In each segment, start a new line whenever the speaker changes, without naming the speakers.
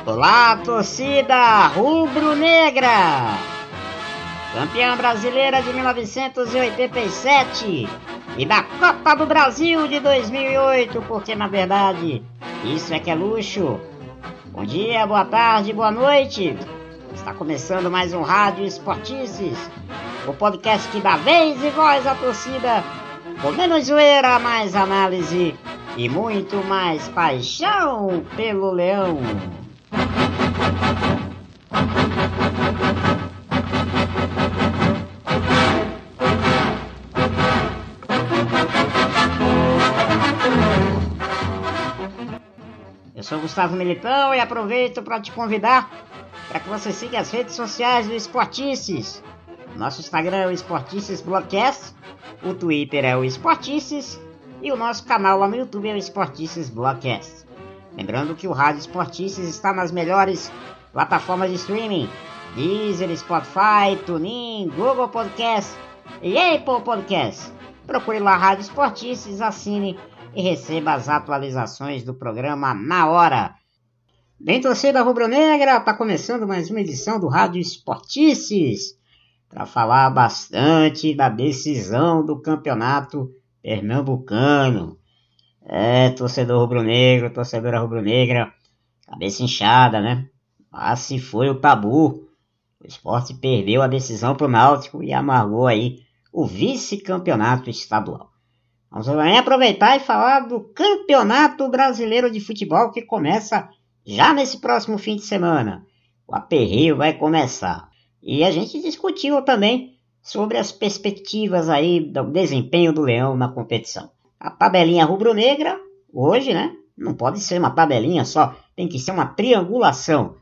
Olá, torcida rubro-negra! Campeã brasileira de 1987 e da Copa do Brasil de 2008, porque na verdade isso é que é luxo. Bom dia, boa tarde, boa noite. Está começando mais um Rádio Esportices, o podcast que dá vez e voz à torcida, com menos zoeira, mais análise e muito mais paixão pelo Leão. Eu sou Gustavo Militão e aproveito para te convidar para que você siga as redes sociais do Esportices. Nosso Instagram é o Esportices Blogcast, o Twitter é o Esportices e o nosso canal lá no YouTube é o Esportices Blogcast. Lembrando que o Rádio Esportices está nas melhores plataformas de streaming: Deezer, Spotify, TuneIn, Google Podcast e Apple Podcast. Procure lá Rádio Esportices, assine e receba as atualizações do programa na hora. Bem, torcida rubro-negra, está começando mais uma edição do Rádio Esportices para falar bastante da decisão do campeonato pernambucano. Torcedor rubro-negro, torcedora rubro-negra, cabeça inchada, né? Mas se foi o tabu. O Sport perdeu a decisão para o Náutico e amargou aí o vice-campeonato estadual. Vamos também aproveitar e falar do Campeonato Brasileiro de Futebol, que começa já nesse próximo fim de semana. O aperreio vai começar. E a gente discutiu também sobre as perspectivas aí do desempenho do Leão na competição. A tabelinha rubro-negra, hoje, né? Não pode ser uma tabelinha só, tem que ser uma triangulação.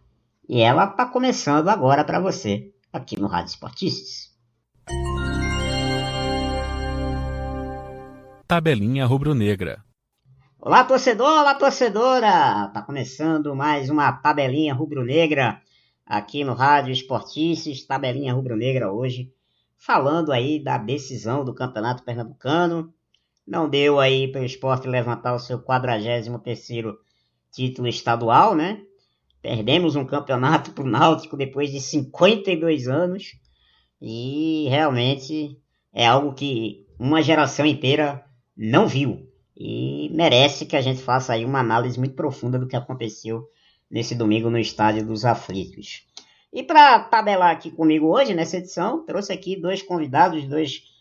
E ela está começando agora para você, aqui no Rádio Esportices.
Tabelinha rubro-negra.
Olá, torcedor, olá, torcedora! Tá começando mais uma tabelinha rubro-negra aqui no Rádio Esportices, tabelinha rubro-negra hoje, falando aí da decisão do Campeonato Pernambucano. Não deu aí para o Sport levantar o seu 43º título estadual, né? Perdemos um campeonato para o Náutico depois de 52 anos e realmente é algo que uma geração inteira não viu e merece que a gente faça aí uma análise muito profunda do que aconteceu nesse domingo no Estádio dos Aflitos. E para tabelar aqui comigo hoje, nessa edição, trouxe aqui dois convidados, dois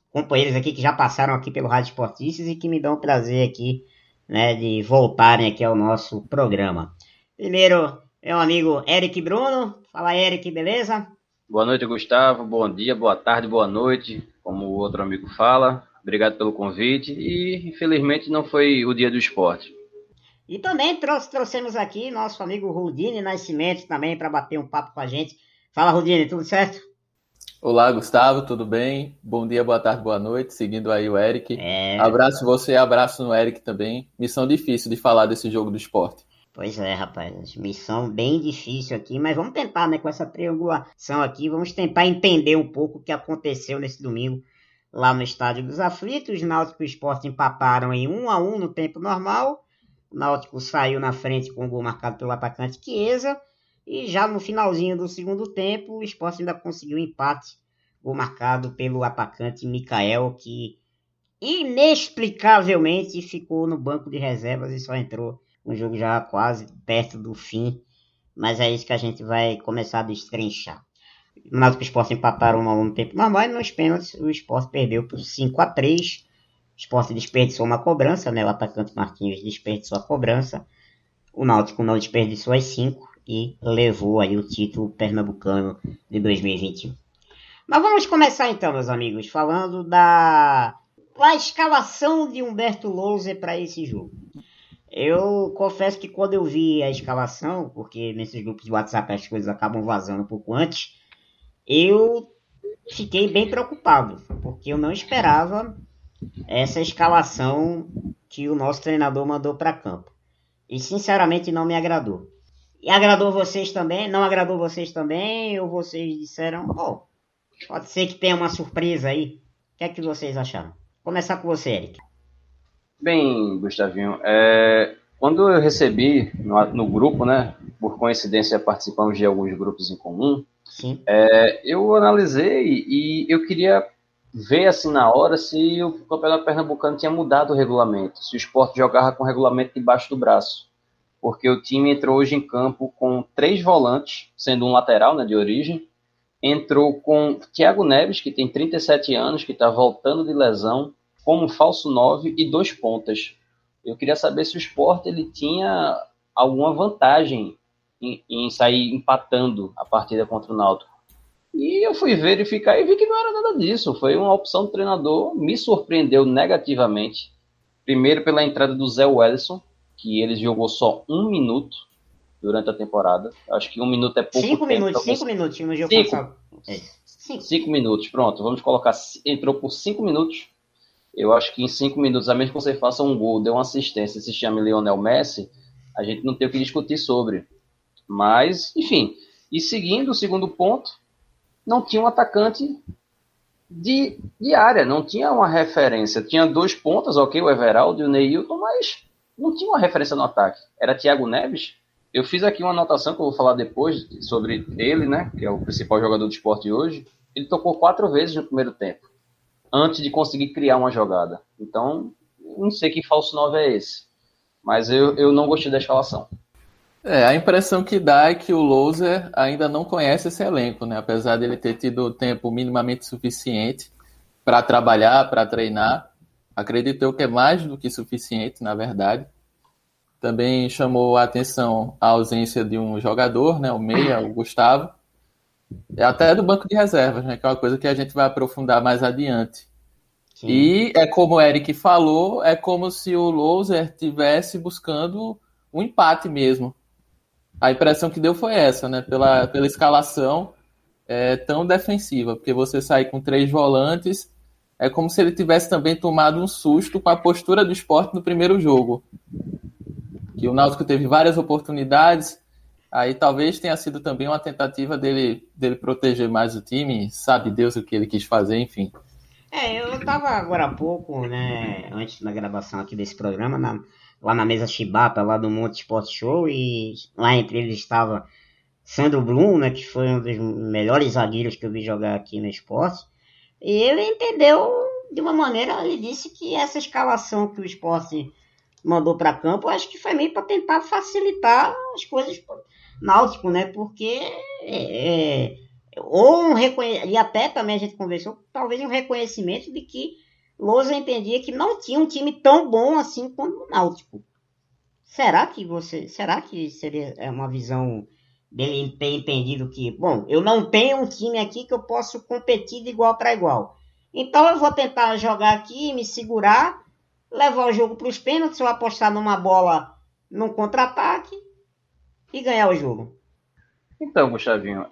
companheiros aqui que já passaram aqui pelo Rádio Esportices e que me dão o prazer aqui, né, de voltarem aqui ao nosso programa. Primeiro, meu amigo Eric Bruno. Fala, Eric, beleza?
Boa noite, Gustavo. Bom dia, boa tarde, boa noite, como o outro amigo fala. Obrigado pelo convite e, infelizmente, não foi o dia do esporte.
E também trouxemos aqui nosso amigo Rudine Nascimento também para bater um papo com a gente. Fala, Rudine, tudo certo?
Olá, Gustavo, tudo bem? Bom dia, boa tarde, boa noite. Seguindo aí o Eric. Abraço você, abraço no Eric também. Missão difícil de falar desse jogo do esporte.
Pois é, rapaz, missão bem difícil aqui, mas vamos tentar, né, com essa triangulação aqui, vamos tentar entender um pouco o que aconteceu nesse domingo lá no Estádio dos Aflitos. Náutico e Sport empataram em 1-1 no tempo normal. O Náutico saiu na frente com o gol marcado pelo atacante Chiesa. E já no finalzinho do segundo tempo, o Sport ainda conseguiu um empate. Gol marcado pelo atacante Mikael, que inexplicavelmente ficou no banco de reservas e só entrou um jogo já quase perto do fim. Mas é isso que a gente vai começar a destrinchar. O Náutico e o Sport empataram 1-1 no tempo normal e nos pênaltis o Sport perdeu por 5-3. O Sport desperdiçou uma cobrança, né? O atacante Marquinhos desperdiçou a cobrança. O Náutico não desperdiçou as 5 e levou aí o título pernambucano de 2021. Mas vamos começar então, meus amigos, falando da escalação de Humberto Louser para esse jogo. Eu confesso que quando eu vi a escalação, porque nesses grupos de WhatsApp as coisas acabam vazando um pouco antes, eu fiquei bem preocupado, porque eu não esperava essa escalação que o nosso treinador mandou para campo. E sinceramente não me agradou. E agradou vocês também? Não agradou vocês também? Ou vocês disseram, pode ser que tenha uma surpresa aí? O que é que vocês acharam? Vou começar com você, Eric.
Bem, Gustavinho, Quando eu recebi no grupo, né, por coincidência participamos de alguns grupos em comum,
Sim.
Eu analisei e eu queria ver assim na hora se o Campeonato Pernambucano tinha mudado o regulamento, se o Sport jogava com o regulamento debaixo do braço, porque o time entrou hoje em campo com 3 volantes, sendo um lateral, né, de origem, entrou com Thiago Neves, que tem 37 anos, que está voltando de lesão, como falso 9 e 2 pontas. Eu queria saber se o Sport ele tinha alguma vantagem em sair empatando a partida contra o Náutico. E eu fui verificar e vi que não era nada disso. Foi uma opção do treinador, me surpreendeu negativamente. Primeiro pela entrada do Zé Wellison, que ele jogou só 1 minuto durante a temporada. Acho que 1 minuto é pouco
5
tempo.
minutos, 5 minutos no jogo passado.
5 minutos, pronto. Vamos colocar, entrou por 5 minutos. Eu acho que em 5 minutos, a menos que você faça um gol, dê uma assistência, se chame Lionel Messi, a gente não tem o que discutir sobre. Mas, enfim. E seguindo o segundo ponto, não tinha um atacante de área, não tinha uma referência. Tinha 2 pontas, ok, o Everaldo e o Neilton, mas não tinha uma referência no ataque. Era Thiago Neves. Eu fiz aqui uma anotação que eu vou falar depois sobre ele, né, que é o principal jogador do Sport hoje. Ele tocou 4 vezes no primeiro tempo, antes de conseguir criar uma jogada. Então, não sei que falso 9 é esse. Mas eu não gostei da escalação.
A impressão que dá é que o Louser ainda não conhece esse elenco, né? Apesar dele ter tido tempo minimamente suficiente para trabalhar, para treinar. Acredito eu que é mais do que suficiente, na verdade. Também chamou a atenção a ausência de um jogador, né? O meia, o Gustavo. Até do banco de reservas, né? Que é uma coisa que a gente vai aprofundar mais adiante. Sim. E é como o Eric falou, é como se o Louser estivesse buscando um empate mesmo. A impressão que deu foi essa, né? Pela escalação tão defensiva, porque você sai com 3 volantes, é como se ele tivesse também tomado um susto com a postura do Sport no primeiro jogo. Que o Náutico teve várias oportunidades, aí talvez tenha sido também uma tentativa dele proteger mais o time, sabe Deus o que ele quis fazer, enfim.
Eu estava agora há pouco, né, antes da gravação aqui desse programa, lá na mesa Chibata, lá do Monte Sport Show, e lá entre eles estava Sandro Blum, né, que foi um dos melhores zagueiros que eu vi jogar aqui no esporte, e ele entendeu de uma maneira, ele disse que essa escalação que o esporte mandou para campo, acho que foi meio para tentar facilitar as coisas pro Náutico, né, porque e até também a gente conversou, talvez um reconhecimento de que Lousa entendia que não tinha um time tão bom assim como o Náutico. Será que seria uma visão dele ter entendido que, bom, eu não tenho um time aqui que eu possa competir de igual para igual. Então eu vou tentar jogar aqui, me segurar, levar o jogo para os pênaltis, ou apostar numa bola num contra-ataque e ganhar o jogo.
Então, Gustavinho,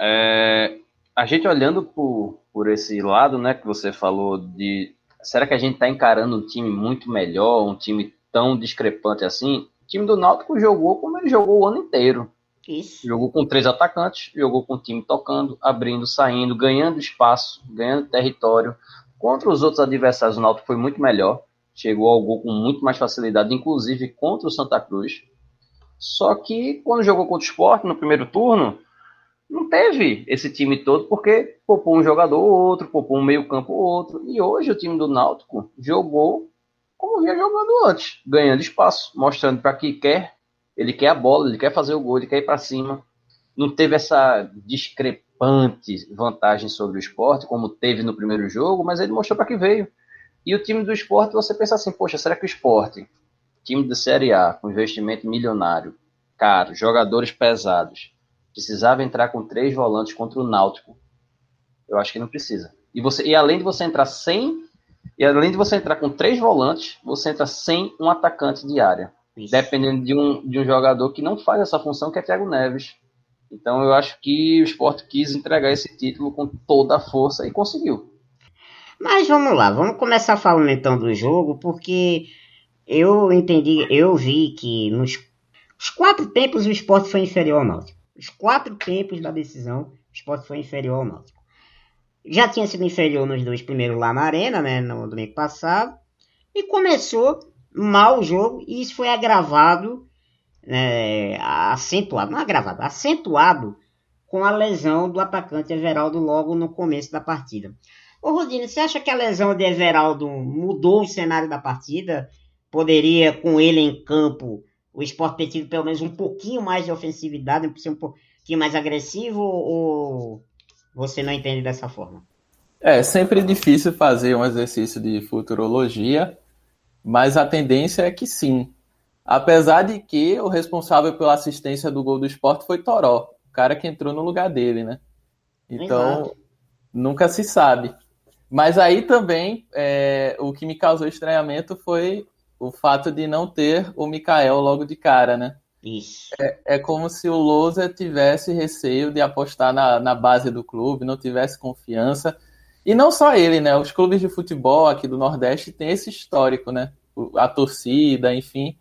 a gente olhando por esse lado, né, que você falou de... Será que a gente está encarando um time muito melhor, um time tão discrepante assim? O time do Náutico jogou como ele jogou o ano inteiro.
Isso.
Jogou com 3 atacantes, jogou com o time tocando, abrindo, saindo, ganhando espaço, ganhando território. Contra os outros adversários, o Náutico foi muito melhor. Chegou ao gol com muito mais facilidade, inclusive contra o Santa Cruz. Só que quando jogou contra o Sport no primeiro turno, não teve esse time todo, porque poupou um jogador ou outro, poupou um meio campo ou outro. E hoje o time do Náutico jogou como vinha jogando antes, ganhando espaço, mostrando para que quer. Ele quer a bola, ele quer fazer o gol, ele quer ir para cima. Não teve essa discrepante vantagem sobre o Sport, como teve no primeiro jogo, mas ele mostrou para que veio. E o time do Sport, você pensa assim, poxa, será que o Sport, time da Série A, com investimento milionário, caro, jogadores pesados, precisava entrar com 3 volantes contra o Náutico? Eu acho que não precisa. E além de você entrar com 3 volantes, você entra sem um atacante de área. Isso. Dependendo de um jogador que não faz essa função, que é Thiago Neves. Então eu acho que o Sport quis entregar esse título com toda a força e conseguiu.
Mas vamos lá, vamos começar falando então do jogo, porque eu vi que nos 4 tempos o Sport foi inferior ao Náutico. Os 4 tempos da decisão, o Sport foi inferior ao Náutico. Já tinha sido inferior nos 2 primeiros lá na Arena, né, no domingo passado, e começou mal o jogo, e isso foi agravado acentuado, não agravado, acentuado com a lesão do atacante Everaldo logo no começo da partida. Ô Rodine, você acha que a lesão de Everaldo mudou o cenário da partida? Poderia, com ele em campo, o Sport ter tido pelo menos um pouquinho mais de ofensividade, ser um pouquinho mais agressivo, ou você não entende dessa forma?
É sempre difícil fazer um exercício de futurologia, mas a tendência é que sim. Apesar de que o responsável pela assistência do gol do Sport foi Toró, o cara que entrou no lugar dele, né? Então,
Exato.
nunca se sabe. Mas aí também, o que me causou estranhamento foi o fato de não ter o Mikael logo de cara, né?
Isso.
É como se o Lousa tivesse receio de apostar na base do clube, não tivesse confiança. E não só ele, né? Os clubes de futebol aqui do Nordeste têm esse histórico, né? A torcida, enfim,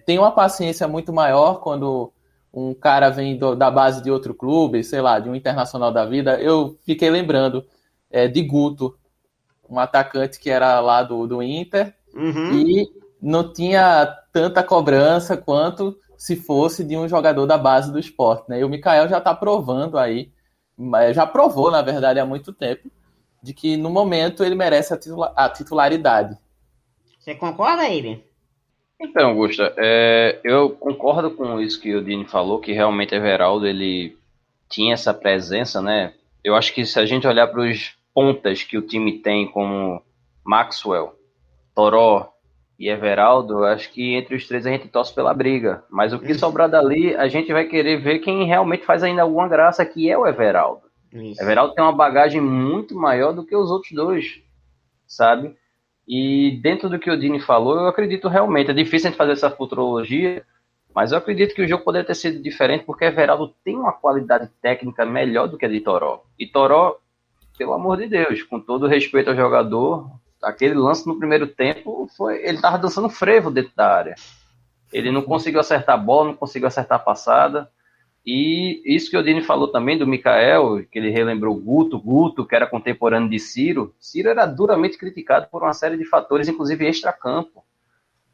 tem uma paciência muito maior quando um cara vem da base de outro clube, sei lá, de um Internacional da vida. Eu fiquei lembrando de Guto, um atacante que era lá do Inter, e não tinha tanta cobrança quanto se fosse de um jogador da base do Sport, né? E o Mikael já está provando aí, já provou, na verdade, há muito tempo, de que no momento ele merece a titularidade.
Você concorda, Iber?
Então, Augusta, eu concordo com isso que o Dini falou, que realmente Everaldo ele tinha essa presença, né? Eu acho que se a gente olhar para os pontas que o time tem, como Maxwell, Toró e Everaldo, eu acho que entre os três a gente torce pela briga. Mas o que sobrar dali, a gente vai querer ver quem realmente faz ainda alguma graça, que é o Everaldo.
Isso.
Everaldo tem uma bagagem muito maior do que os outros dois, sabe? E dentro do que o Dini falou, eu acredito realmente, é difícil a gente fazer essa futurologia, mas eu acredito que o jogo poderia ter sido diferente, porque Everaldo tem uma qualidade técnica melhor do que a de Toró. E Toró, pelo amor de Deus, com todo respeito ao jogador, aquele lance no primeiro tempo, ele estava dançando frevo dentro da área. Ele não conseguiu acertar a bola, não conseguiu acertar a passada. E isso que o Dini falou também do Mikael, que ele relembrou Guto, que era contemporâneo de Ciro. Ciro era duramente criticado por uma série de fatores, inclusive extracampo,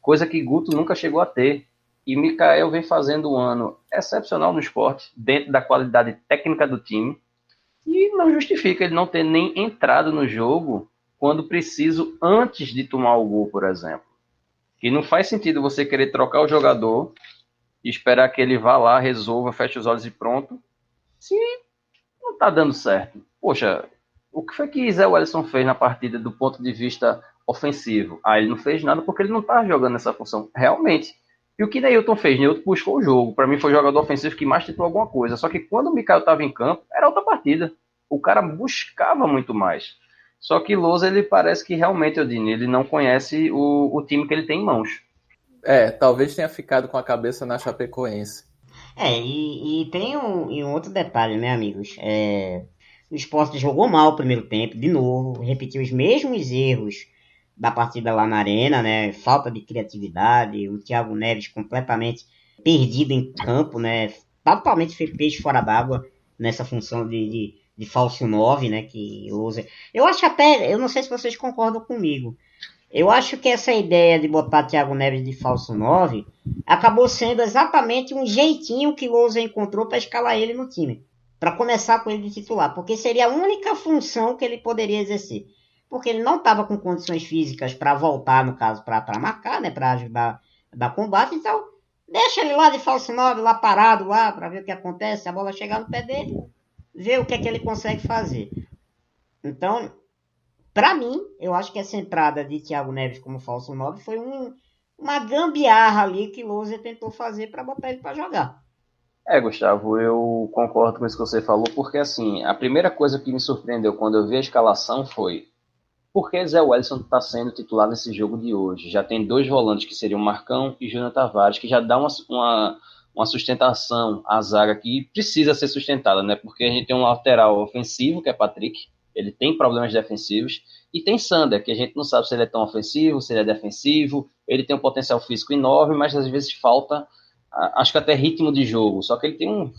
coisa que Guto nunca chegou a ter. E Mikael vem fazendo um ano excepcional no esporte, dentro da qualidade técnica do time, e não justifica ele não ter nem entrado no jogo quando preciso, antes de tomar o gol, por exemplo. Que não faz sentido você querer trocar o jogador e esperar que ele vá lá, resolva, feche os olhos e pronto, se não tá dando certo. Poxa, o que foi que Zé Wellison fez na partida do ponto de vista ofensivo? Ele não fez nada porque ele não tá jogando nessa função, realmente. E o que Neilton fez? Neilton buscou o jogo. Para mim foi o jogador ofensivo que mais tentou alguma coisa. Só que quando o Mikael tava em campo, era outra partida. O cara buscava muito mais. Só que Lousa, ele parece que realmente, Odine, ele não conhece o time que ele tem em mãos.
Talvez tenha ficado com a cabeça na Chapecoense.
E tem um outro detalhe, né, amigos? O Sport jogou mal o primeiro tempo, de novo, repetiu os mesmos erros da partida lá na Arena, né? Falta de criatividade, o Thiago Neves completamente perdido em campo, né? Totalmente peixe fora d'água nessa função de falso 9, né? Que usa. Eu acho até, eu não sei se vocês concordam comigo. Eu acho que essa ideia de botar Thiago Neves de falso 9 acabou sendo exatamente um jeitinho que o Lousa encontrou para escalar ele no time. Para começar com ele de titular. Porque seria a única função que ele poderia exercer. Porque ele não estava com condições físicas para voltar, no caso, para marcar, né? Para ajudar a dar combate. Então, deixa ele lá de falso 9, lá parado, lá, para ver o que acontece. A bola chegar no pé dele, ver o que é que ele consegue fazer. Então, para mim, eu acho que essa entrada de Thiago Neves como falso 9 foi uma gambiarra ali que Lousa tentou fazer para botar ele para jogar.
Gustavo, eu concordo com isso que você falou, porque assim, a primeira coisa que me surpreendeu quando eu vi a escalação foi por que Zé Wellison está sendo titular nesse jogo de hoje? Já tem dois volantes que seriam Marcão e Júnior Tavares, que já dá uma sustentação à zaga que precisa ser sustentada, né? Porque a gente tem um lateral ofensivo, que é Patrick, ele tem problemas defensivos, e tem Sander, que a gente não sabe se ele é tão ofensivo, se ele é defensivo, ele tem um potencial físico enorme, mas às vezes falta, acho que até ritmo de jogo, só que ele tem um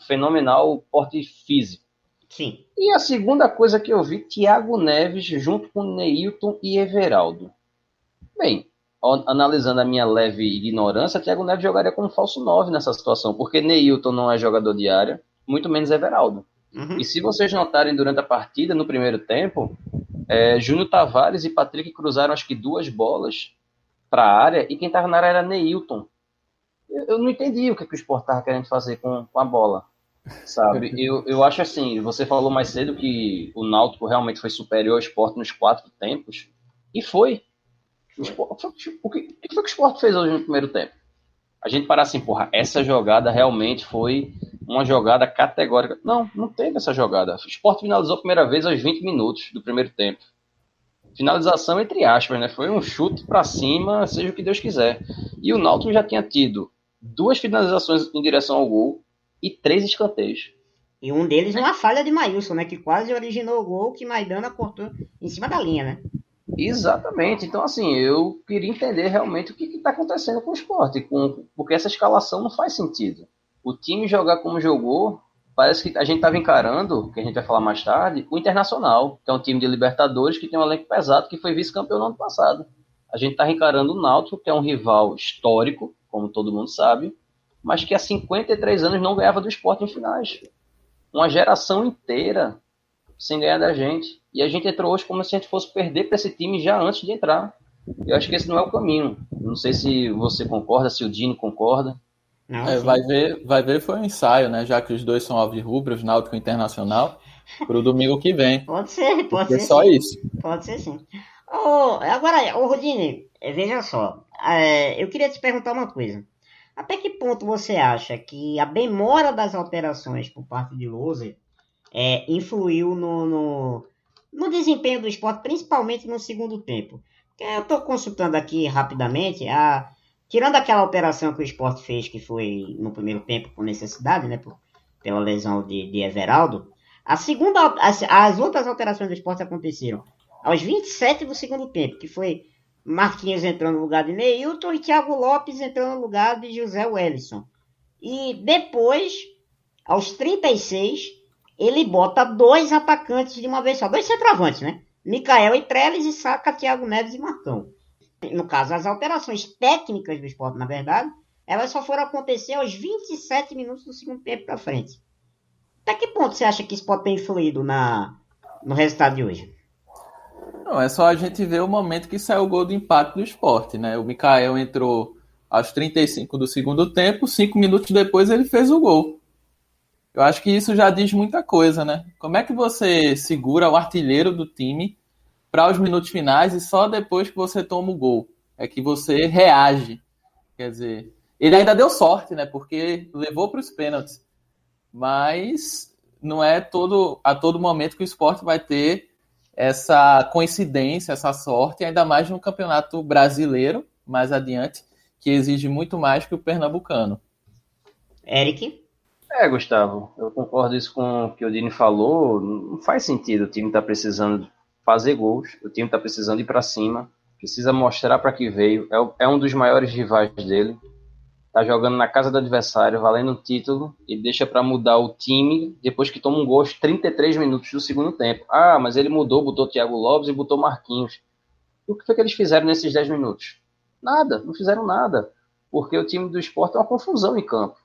fenomenal porte físico.
Sim.
E a segunda coisa que eu vi, Thiago Neves junto com Neilton e Everaldo. Bem, analisando a minha leve ignorância, Thiago Neves jogaria como falso 9 nessa situação, porque Neilton não é jogador de área, muito menos Everaldo. E se vocês notarem durante a partida, no primeiro tempo, Júnior Tavares e Patrick cruzaram acho que 2 bolas para a área, e quem estava na área era Neilton. Eu não entendi o que o Sport estava querendo fazer com a bola, sabe? Eu acho assim, você falou mais cedo que o Náutico realmente foi superior ao Sport nos 4 tempos, e foi. O que foi que o Sport fez hoje no primeiro tempo? A gente parar assim, porra, essa jogada realmente foi uma jogada categórica. Não teve essa jogada. O Sport finalizou a primeira vez aos 20 minutos do primeiro tempo. Finalização entre aspas, né? Foi um chute para cima, seja o que Deus quiser. E o Náutico já tinha tido 2 finalizações em direção ao gol e 3 escanteios.
E um deles uma falha de Maílson, né? Que quase originou o gol que Maidana cortou em cima da linha, né?
Exatamente. Então, assim, eu queria entender realmente o que está acontecendo com o Sport, porque essa escalação não faz sentido. O time jogar como jogou, parece que a gente estava encarando, que a gente vai falar mais tarde, o Internacional, que é um time de Libertadores que tem um elenco pesado, que foi vice-campeão no ano passado. A gente está encarando o Náutico, que é um rival histórico, como todo mundo sabe, mas que há 53 anos não ganhava do Sport em finais. Uma geração inteira sem ganhar da gente. E a gente entrou hoje como se a gente fosse perder para esse time já antes de entrar. Eu acho que esse não é o caminho. Não sei se você concorda, se o Dino concorda.
Não,
vai ver foi um ensaio, né? Já que os dois são alvirrubros, Náutico e Internacional, para o domingo que vem.
Pode ser
só
sim.
isso.
Pode ser sim. Agora, Rodine, veja só. Eu queria te perguntar uma coisa. Até que ponto você acha que a demora das alterações por parte de Louser influiu no desempenho do Sport, principalmente no segundo tempo? Porque eu estou consultando aqui rapidamente, tirando aquela alteração que o Sport fez, que foi no primeiro tempo por necessidade, né, pela lesão de Everaldo, as outras alterações do Sport aconteceram aos 27 do segundo tempo, que foi Marquinhos entrando no lugar de Neilton e Thiago Lopes entrando no lugar de José Wellison. E depois, aos 36, ele bota 2 atacantes de uma vez só, 2 centroavantes, né? Micael e Trellis, e saca Thiago Neves e Marcão. No caso, as alterações técnicas do Sport, na verdade, elas só foram acontecer aos 27 minutos do segundo tempo para frente. Até que ponto você acha que isso pode ter influído no resultado de hoje?
Não, é só a gente ver o momento que saiu o gol do empate do Sport, né? O Micael entrou aos 35 do segundo tempo, 5 minutos depois ele fez o gol. Eu acho que isso já diz muita coisa, né? Como é que você segura o artilheiro do time para os minutos finais e só depois que você toma o gol é que você reage? Quer dizer, ele ainda deu sorte, né? Porque levou para os pênaltis. Mas não é a todo momento que o Sport vai ter essa coincidência, essa sorte, ainda mais no campeonato brasileiro, mais adiante, que exige muito mais que o pernambucano.
Eric?
Gustavo, eu concordo isso com o que o Dini falou. Não faz sentido. O time está precisando fazer gols, o time está precisando ir para cima, precisa mostrar para que veio. É um dos maiores rivais dele. Tá jogando na casa do adversário, valendo um título, e deixa para mudar o time depois que toma um gol aos 33 minutos do segundo tempo. Mas ele mudou, botou Thiago Lopes e botou Marquinhos. E o que foi que eles fizeram nesses 10 minutos? Nada, não fizeram nada. Porque o time do Sport é uma confusão em campo.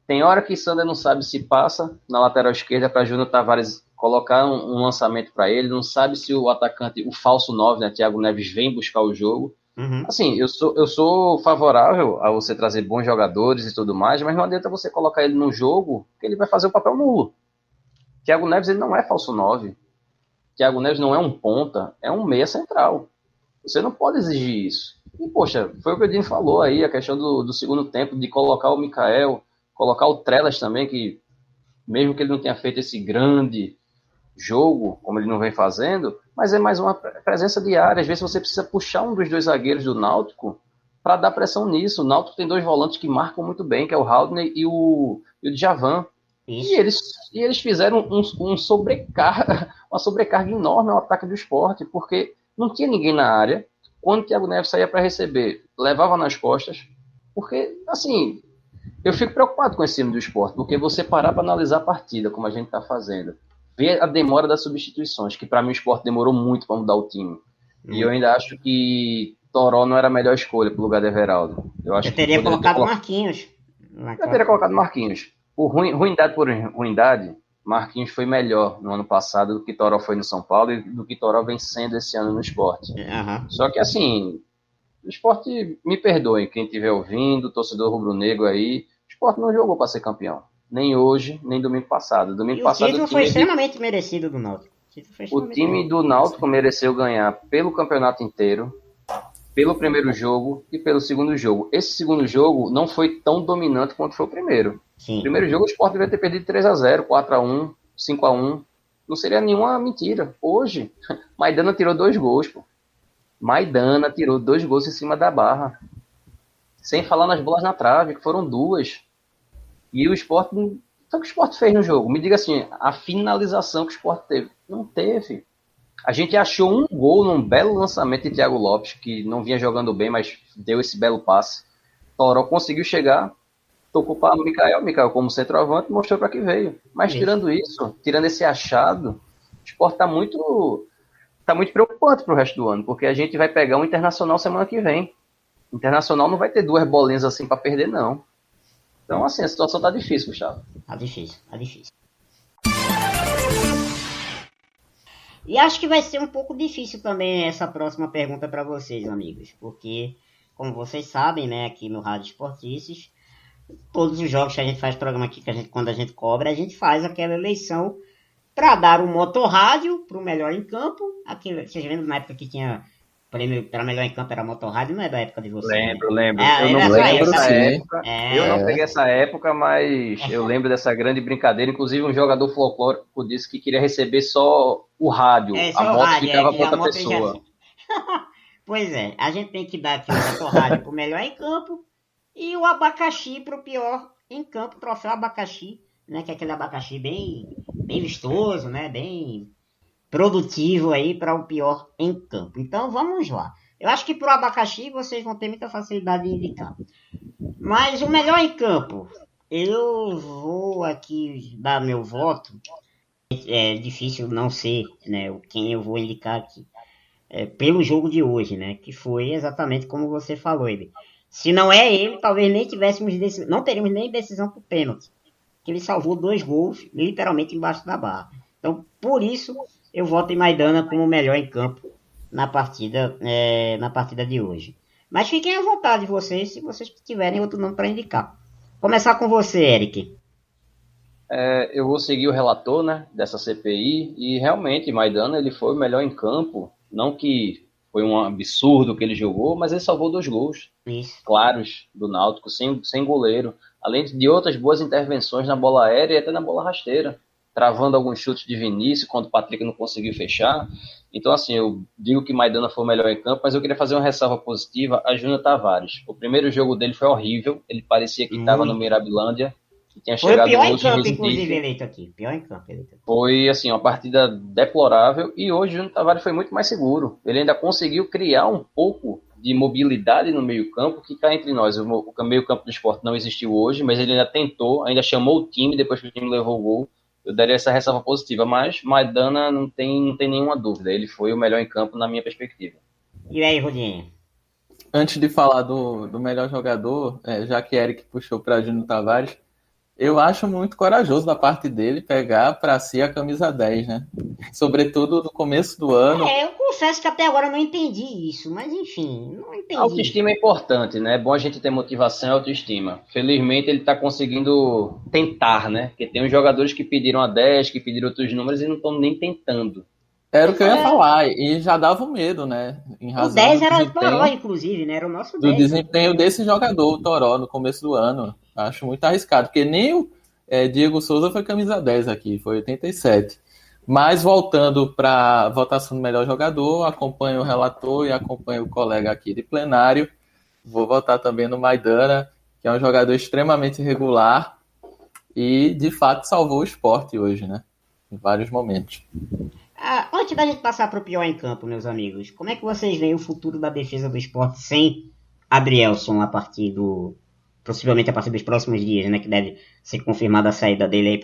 Tem hora que Sander não sabe se passa na lateral esquerda para Júnior Tavares colocar um lançamento para ele, não sabe se o atacante, o falso 9, né, Thiago Neves, vem buscar o jogo. Assim, eu sou favorável a você trazer bons jogadores e tudo mais, mas não adianta você colocar ele no jogo, que ele vai fazer o papel nulo. Thiago Neves, ele não é falso 9. Thiago Neves não é um ponta, é um meia central. Você não pode exigir isso. E, poxa, foi o que o Dino falou aí, a questão do segundo tempo, de colocar o Micael, colocar o Trellas também, que mesmo que ele não tenha feito esse grande jogo, como ele não vem fazendo, mas é mais uma presença diária. Às vezes você precisa puxar um dos 2 zagueiros do Náutico para dar pressão nisso. O Náutico tem 2 volantes que marcam muito bem, que é o Haldner e o Djavan. E eles fizeram uma sobrecarga enorme ao ataque do Sport, porque não tinha ninguém na área. Quando o Thiago Neves saía para receber, levava nas costas. Porque, assim, eu fico preocupado com esse time do Sport, porque você parar para analisar a partida, como a gente está fazendo, ver a demora das substituições, que para mim o Sport demorou muito para mudar o time. E eu ainda acho que Toró não era a melhor escolha pro lugar de Everaldo. Eu acho
Eu
que
teria
poderia
colocado Marquinhos.
Eu teria colocado Marquinhos. Ruindade por ruindade, Marquinhos foi melhor no ano passado do que Toró foi no São Paulo e do que Toró vem sendo esse ano no Sport.
Uhum.
Só que assim, o Sport, me perdoe, quem estiver ouvindo, torcedor rubro-negro aí, o Sport não jogou para ser campeão. Nem hoje, nem domingo passado. Domingo
E o
passado
título foi extremamente merecido do Náutico.
O time do Náutico mereceu ganhar pelo campeonato inteiro, pelo primeiro jogo e pelo segundo jogo. Esse segundo jogo não foi tão dominante quanto foi o primeiro.
Sim.
O primeiro jogo o Sport deveria ter perdido 3-0, 4-1, 5-1. Não seria nenhuma mentira. Hoje, Maidana tirou 2 gols, pô. Maidana tirou 2 gols em cima da barra. Sem falar nas bolas na trave, que foram 2. E o Sport... Então, o que o Sport fez no jogo? Me diga assim, a finalização que o Sport teve. Não teve. A gente achou um gol num belo lançamento de Thiago Lopes, que não vinha jogando bem, mas deu esse belo passe. Toró conseguiu chegar, tocou para Mikael como centroavante, mostrou para que veio. Mas tirando isso, tirando esse achado, o Sport está muito preocupante para o resto do ano, porque a gente vai pegar um Internacional semana que vem. O Internacional não vai ter 2 bolinhas assim para perder, não. Então, assim, a situação tá difícil, Gustavo.
Tá difícil. E acho que vai ser um pouco difícil também essa próxima pergunta para vocês, amigos. Porque, como vocês sabem, né, aqui no Rádio Esportices, todos os jogos que a gente faz programa aqui, quando a gente cobra, a gente faz aquela eleição para dar o motorrádio para o melhor em campo. Vocês lembram na época que tinha prêmio para melhor em campo, era motorrádio, não é da época de vocês?
Lembro.
Eu
não lembro dessa época.
É.
Eu não peguei essa época, mas eu lembro dessa grande brincadeira. Inclusive, um jogador folclórico disse que queria receber só o rádio.
Só
a
o
moto
rádio,
ficava com outra
moto
pessoa.
Pois é, a gente tem que dar aqui o motorrádio pro melhor em campo e o abacaxi pro pior em campo, troféu abacaxi, né? Que é aquele abacaxi bem vistoso, né? Bem produtivo aí para o pior em campo. Então vamos lá. Eu acho que pro abacaxi vocês vão ter muita facilidade em indicar. Mas o melhor em campo, eu vou aqui dar meu voto. É difícil não ser, né, quem eu vou indicar aqui. Pelo jogo de hoje, né? Que foi exatamente como você falou, ele. Se não é ele, talvez nem não teríamos nem decisão por pênalti. Que ele salvou 2 gols, literalmente embaixo da barra. Então, por isso, eu voto em Maidana como o melhor em campo na partida de hoje. Mas fiquem à vontade vocês, se vocês tiverem outro nome para indicar. Começar com você, Eric.
Eu vou seguir o relator, né, dessa CPI, e realmente Maidana ele foi o melhor em campo. Não que foi um absurdo que ele jogou, mas ele salvou 2 gols claros do Náutico, sem goleiro. Além de outras boas intervenções na bola aérea e até na bola rasteira, travando alguns chutes de Vinícius quando o Patrick não conseguiu fechar. Então, assim, eu digo que Maidana foi o melhor em campo, mas eu queria fazer uma ressalva positiva a Júnior Tavares. O primeiro jogo dele foi horrível, ele parecia que estava no Mirabilândia, que tinha
foi
chegado
o pior em
hoje
campo, inclusive, eleito aqui. Pior em campo, eleito aqui.
Foi, assim, uma partida deplorável, e hoje o Júnior Tavares foi muito mais seguro. Ele ainda conseguiu criar um pouco de mobilidade no meio-campo, que cá entre nós, o meio-campo do Sport não existiu hoje, mas ele ainda tentou, ainda chamou o time depois que o time levou o gol. Eu daria essa ressalva positiva, mas Maidana não tem nenhuma dúvida, ele foi o melhor em campo na minha perspectiva.
E aí, Rodinho?
Antes de falar do melhor jogador, já que Eric puxou para Júnior Tavares, eu acho muito corajoso da parte dele pegar para si a camisa 10, né? Sobretudo no começo do ano.
Eu confesso que até agora eu não entendi isso, mas enfim, não entendi.
A autoestima é importante, né? É bom a gente ter motivação e autoestima. Felizmente ele está conseguindo tentar, né? Porque tem uns jogadores que pediram a 10, que pediram outros números e não estão nem tentando.
Era o que eu ia falar, e já dava um medo, né? Em razão
o 10 era o Toró, inclusive, né? Era o nosso 10.
Do desempenho desse jogador, o Toró, no começo do ano. Acho muito arriscado, porque nem o Diego Souza foi camisa 10 aqui, foi 87. Mas voltando para a votação do melhor jogador, acompanho o relator e acompanho o colega aqui de plenário. Vou votar também no Maidana, que é um jogador extremamente regular e, de fato, salvou o Sport hoje, né? Em vários momentos.
Antes da gente passar para o pior em campo, meus amigos, como é que vocês veem o futuro da defesa do Sport sem Adrielson possivelmente a partir dos próximos dias, né? Que deve ser confirmada a saída dele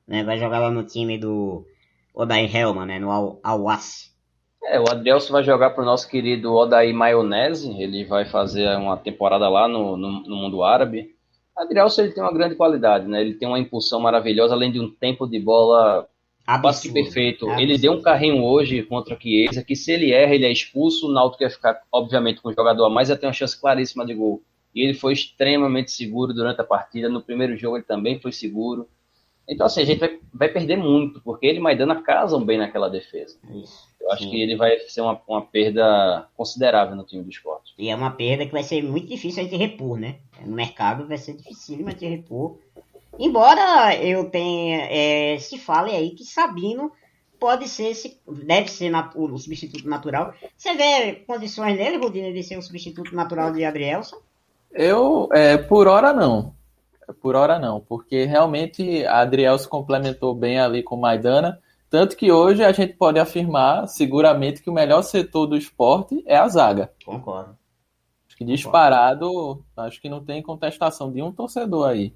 aí vai jogar lá no time do Odair Helman, né? No Al-Wassi.
O Adrielson vai jogar para o nosso querido Odair Maionese, ele vai fazer uma temporada lá no mundo árabe. O Adrielson ele tem uma grande qualidade, né? Ele tem uma impulsão maravilhosa, além de um tempo de bola quase que perfeito. Ele deu um carrinho hoje contra o Chiesa, que se ele erra, ele é expulso, o Náutico ia ficar, obviamente, com o jogador a mais, ia ter uma chance claríssima de gol. E ele foi extremamente seguro durante a partida, no primeiro jogo ele também foi seguro. Então, assim, a gente vai perder muito, porque ele e Maidana casam bem naquela defesa.
Isso.
Eu acho que ele vai ser uma perda considerável no time do Sport.
E é uma perda que vai ser muito difícil a gente repor, né? No mercado vai ser difícil a gente repor. Embora eu tenha... se fale aí que Sabino deve ser o substituto natural. Você vê condições nele, Rodine, de ser o substituto natural de Adrielson?
Por hora não. Por hora não, porque realmente a Adriel se complementou bem ali com o Maidana, tanto que hoje a gente pode afirmar seguramente que o melhor setor do esporte é a zaga.
Concordo.
Acho que disparado, acho que não tem contestação de um torcedor aí.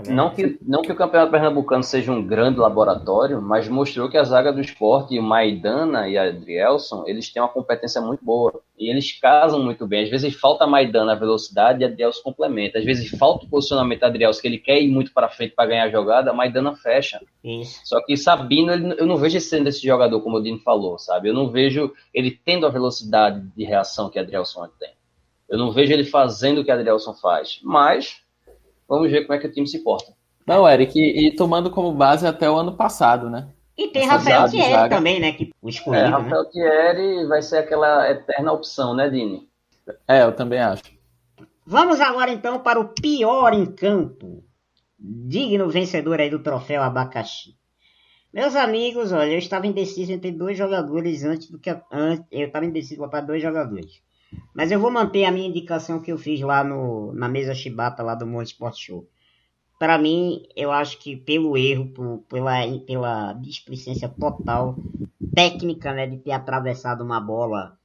Não que o Campeonato Pernambucano seja um grande laboratório, mas mostrou que a zaga do Sport, o Maidana e a Adrielson, eles têm uma competência muito boa. E eles casam muito bem. Às vezes falta a Maidana a velocidade e a Adrielson complementa. Às vezes falta o posicionamento da Adrielson, que ele quer ir muito para frente para ganhar a jogada, a Maidana fecha.
Isso.
Só que Sabino, eu não vejo ele sendo esse jogador, como o Dino falou, sabe? Eu não vejo ele tendo a velocidade de reação que a Adrielson tem. Eu não vejo ele fazendo o que a Adrielson faz. Mas... vamos ver como é que o time se porta.
Não, Eric, e tomando como base até o ano passado, né?
E tem Rafael Thierry também, né? Que o escolhido,
Rafael Thierry vai ser aquela eterna opção, né, Dini?
Eu também acho.
Vamos agora, então, para o pior em campo. Digno vencedor aí do troféu Abacaxi. Meus amigos, olha, eu estava indeciso entre dois jogadores eu estava indeciso para dois jogadores. Mas eu vou manter a minha indicação que eu fiz lá na mesa chibata lá do Monte Sport Show. Para mim, eu acho que pelo erro, pela displicência total, técnica, né, de ter atravessado uma bola,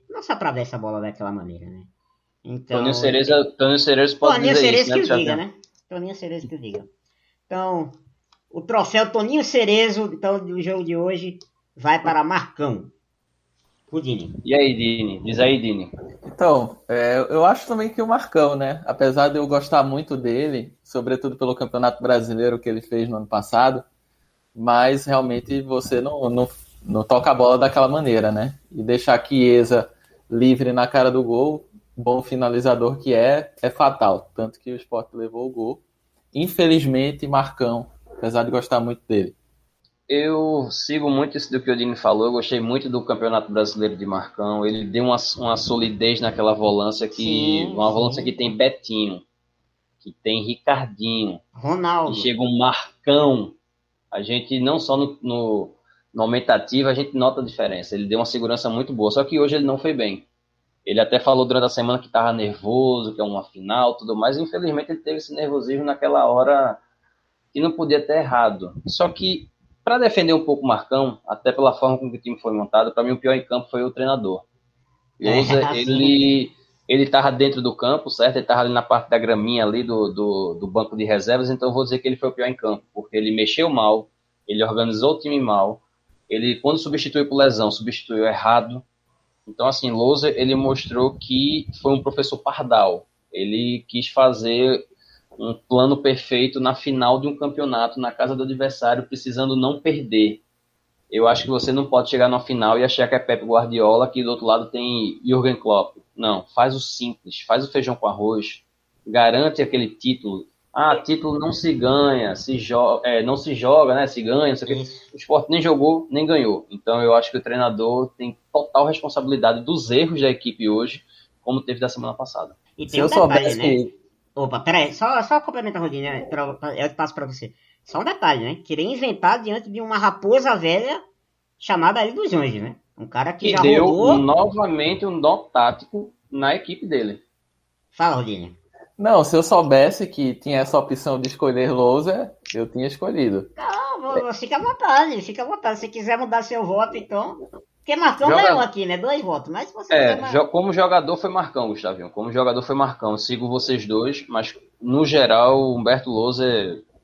não se atravessa a bola daquela maneira, né? Então,
Toninho Cerezo pode
Toninho
dizer
Cerezo
isso,
que o diga, né? Toninho Cerezo que o diga. Então, o troféu Toninho Cerezo, então, do jogo de hoje, vai para Marcão. Dini.
E aí, Dini? Diz aí, Dini.
Então, eu acho também que o Marcão, né? Apesar de eu gostar muito dele, sobretudo pelo Campeonato Brasileiro que ele fez no ano passado, mas realmente você não toca a bola daquela maneira, né? E deixar Chiesa livre na cara do gol, bom finalizador que é fatal. Tanto que o Sport levou o gol. Infelizmente, Marcão, apesar de gostar muito dele.
Eu sigo muito isso do que o Dini falou. Eu gostei muito do Campeonato Brasileiro de Marcão. Ele deu uma solidez naquela volância volância que tem Betinho, que tem Ricardinho,
Ronaldo.
que chega um Marcão. A gente não só no aumentativo a gente nota a diferença. Ele deu uma segurança muito boa. Só que hoje ele não foi bem. Ele até falou durante a semana que estava nervoso, que é uma final, tudo mais. Infelizmente ele teve esse nervosismo naquela hora que não podia ter errado. Só que para defender um pouco o Marcão, até pela forma como o time foi montado, para mim o pior em campo foi o treinador. Ele estava dentro do campo, certo? Ele estava ali na parte da graminha ali do banco de reservas, então eu vou dizer que ele foi o pior em campo, porque ele mexeu mal, ele organizou o time mal, ele, quando substituiu por lesão, substituiu errado. Então, assim, Lousa, ele mostrou que foi um professor pardal. Ele quis fazer um plano perfeito na final de um campeonato, na casa do adversário, precisando não perder. Eu acho que você não pode chegar na final e achar que é Pep Guardiola, que do outro lado tem Jürgen Klopp. Não, faz o simples, faz o feijão com arroz, garante aquele título. Título não se ganha, não se joga, né? Se ganha, não sei o quê. O Sport nem jogou, nem ganhou. Então eu acho que o treinador tem total responsabilidade dos erros da equipe hoje, como teve da semana passada.
E tem soubesse, né? Opa, peraí, só complementar, Rodinho, né? Eu passo pra você. Só um detalhe, né? Querer inventar diante de uma raposa velha chamada Ali dos Anjos, né? Um cara que já
deu
rodou...
novamente um nó tático na equipe dele.
Fala, Rodinho.
Não, se eu soubesse que tinha essa opção de escolher Lousa, eu tinha escolhido.
Não, fica à vontade, fica à vontade. Se quiser mudar seu voto, então... Porque Marcão ganhou aqui, né? 2 votos. Mas se você
como jogador foi Marcão, Gustavinho. Como jogador foi Marcão. Eu sigo vocês dois, mas no geral, o Humberto Lousa,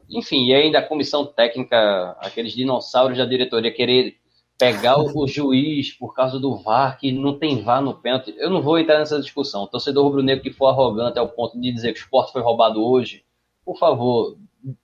enfim, e ainda a comissão técnica, aqueles dinossauros da diretoria querer pegar o juiz por causa do VAR, que não tem VAR no pênalti. Eu não vou entrar nessa discussão. O torcedor rubro-negro que for arrogante ao ponto de dizer que o Sport foi roubado hoje, por favor,